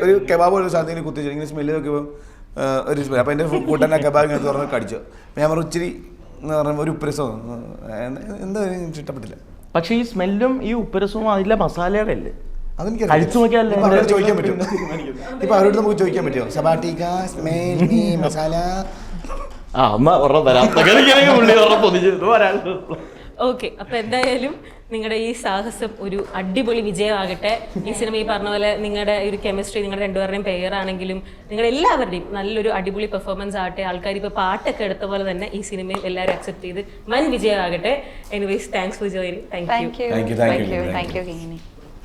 ഒരു കബാബ് ഒരു സാധനം ഇങ്ങനെ കുത്തിച്ചു ഇങ്ങനെ സ്മെല്ല് നോക്കിയപ്പോൾ ഒരു സ്മെൽ. അപ്പൊ എന്റെ കൂട്ടന്നെ കബാബ് ഇങ്ങനെ തുറന്ന് കടിച്ചു. അപ്പൊ ഞാൻ പറഞ്ഞു ഇച്ചിരി എന്ന് പറഞ്ഞ ഒരു ഉപ്പരസം എന്താ ഇഷ്ടപ്പെട്ടില്ല. പക്ഷെ ഈ സ്മെല്ലും ഈ ഉപ്പരസവും അതിലെ മസാലയുടെ അല്ലേ അതെനിക്ക് കഴിച്ചു നോക്കിയാലേ ചോദിക്കാൻ പറ്റും. ഇപ്പൊ അവരോട് നമുക്ക് ചോദിക്കാൻ പറ്റുമോ സബാട്ടിക്ക സ്മെൽ മസാല അമ്മ ഒരെണ്ണം തരാം. ഓക്കെ, അപ്പൊ എന്തായാലും നിങ്ങളുടെ ഈ സാഹസം ഒരു അടിപൊളി വിജയമാകട്ടെ. ഈ സിനിമ ഈ പറഞ്ഞ പോലെ നിങ്ങളുടെ ഒരു കെമിസ്ട്രി, നിങ്ങളുടെ രണ്ടുപേരുടെയും പെയറാണെങ്കിലും നിങ്ങളുടെ എല്ലാവരുടെയും നല്ലൊരു അടിപൊളി പെർഫോമൻസ് ആകട്ടെ. ആൾക്കാർ ഇപ്പോൾ പാട്ടൊക്കെ എടുത്ത പോലെ തന്നെ ഈ സിനിമയും എല്ലാവരും അക്സെപ്റ്റ് ചെയ്ത് വൻ വിജയമാകട്ടെ. Anyways thanks for joining. Thank you. Thank you കിങ്ങിനി.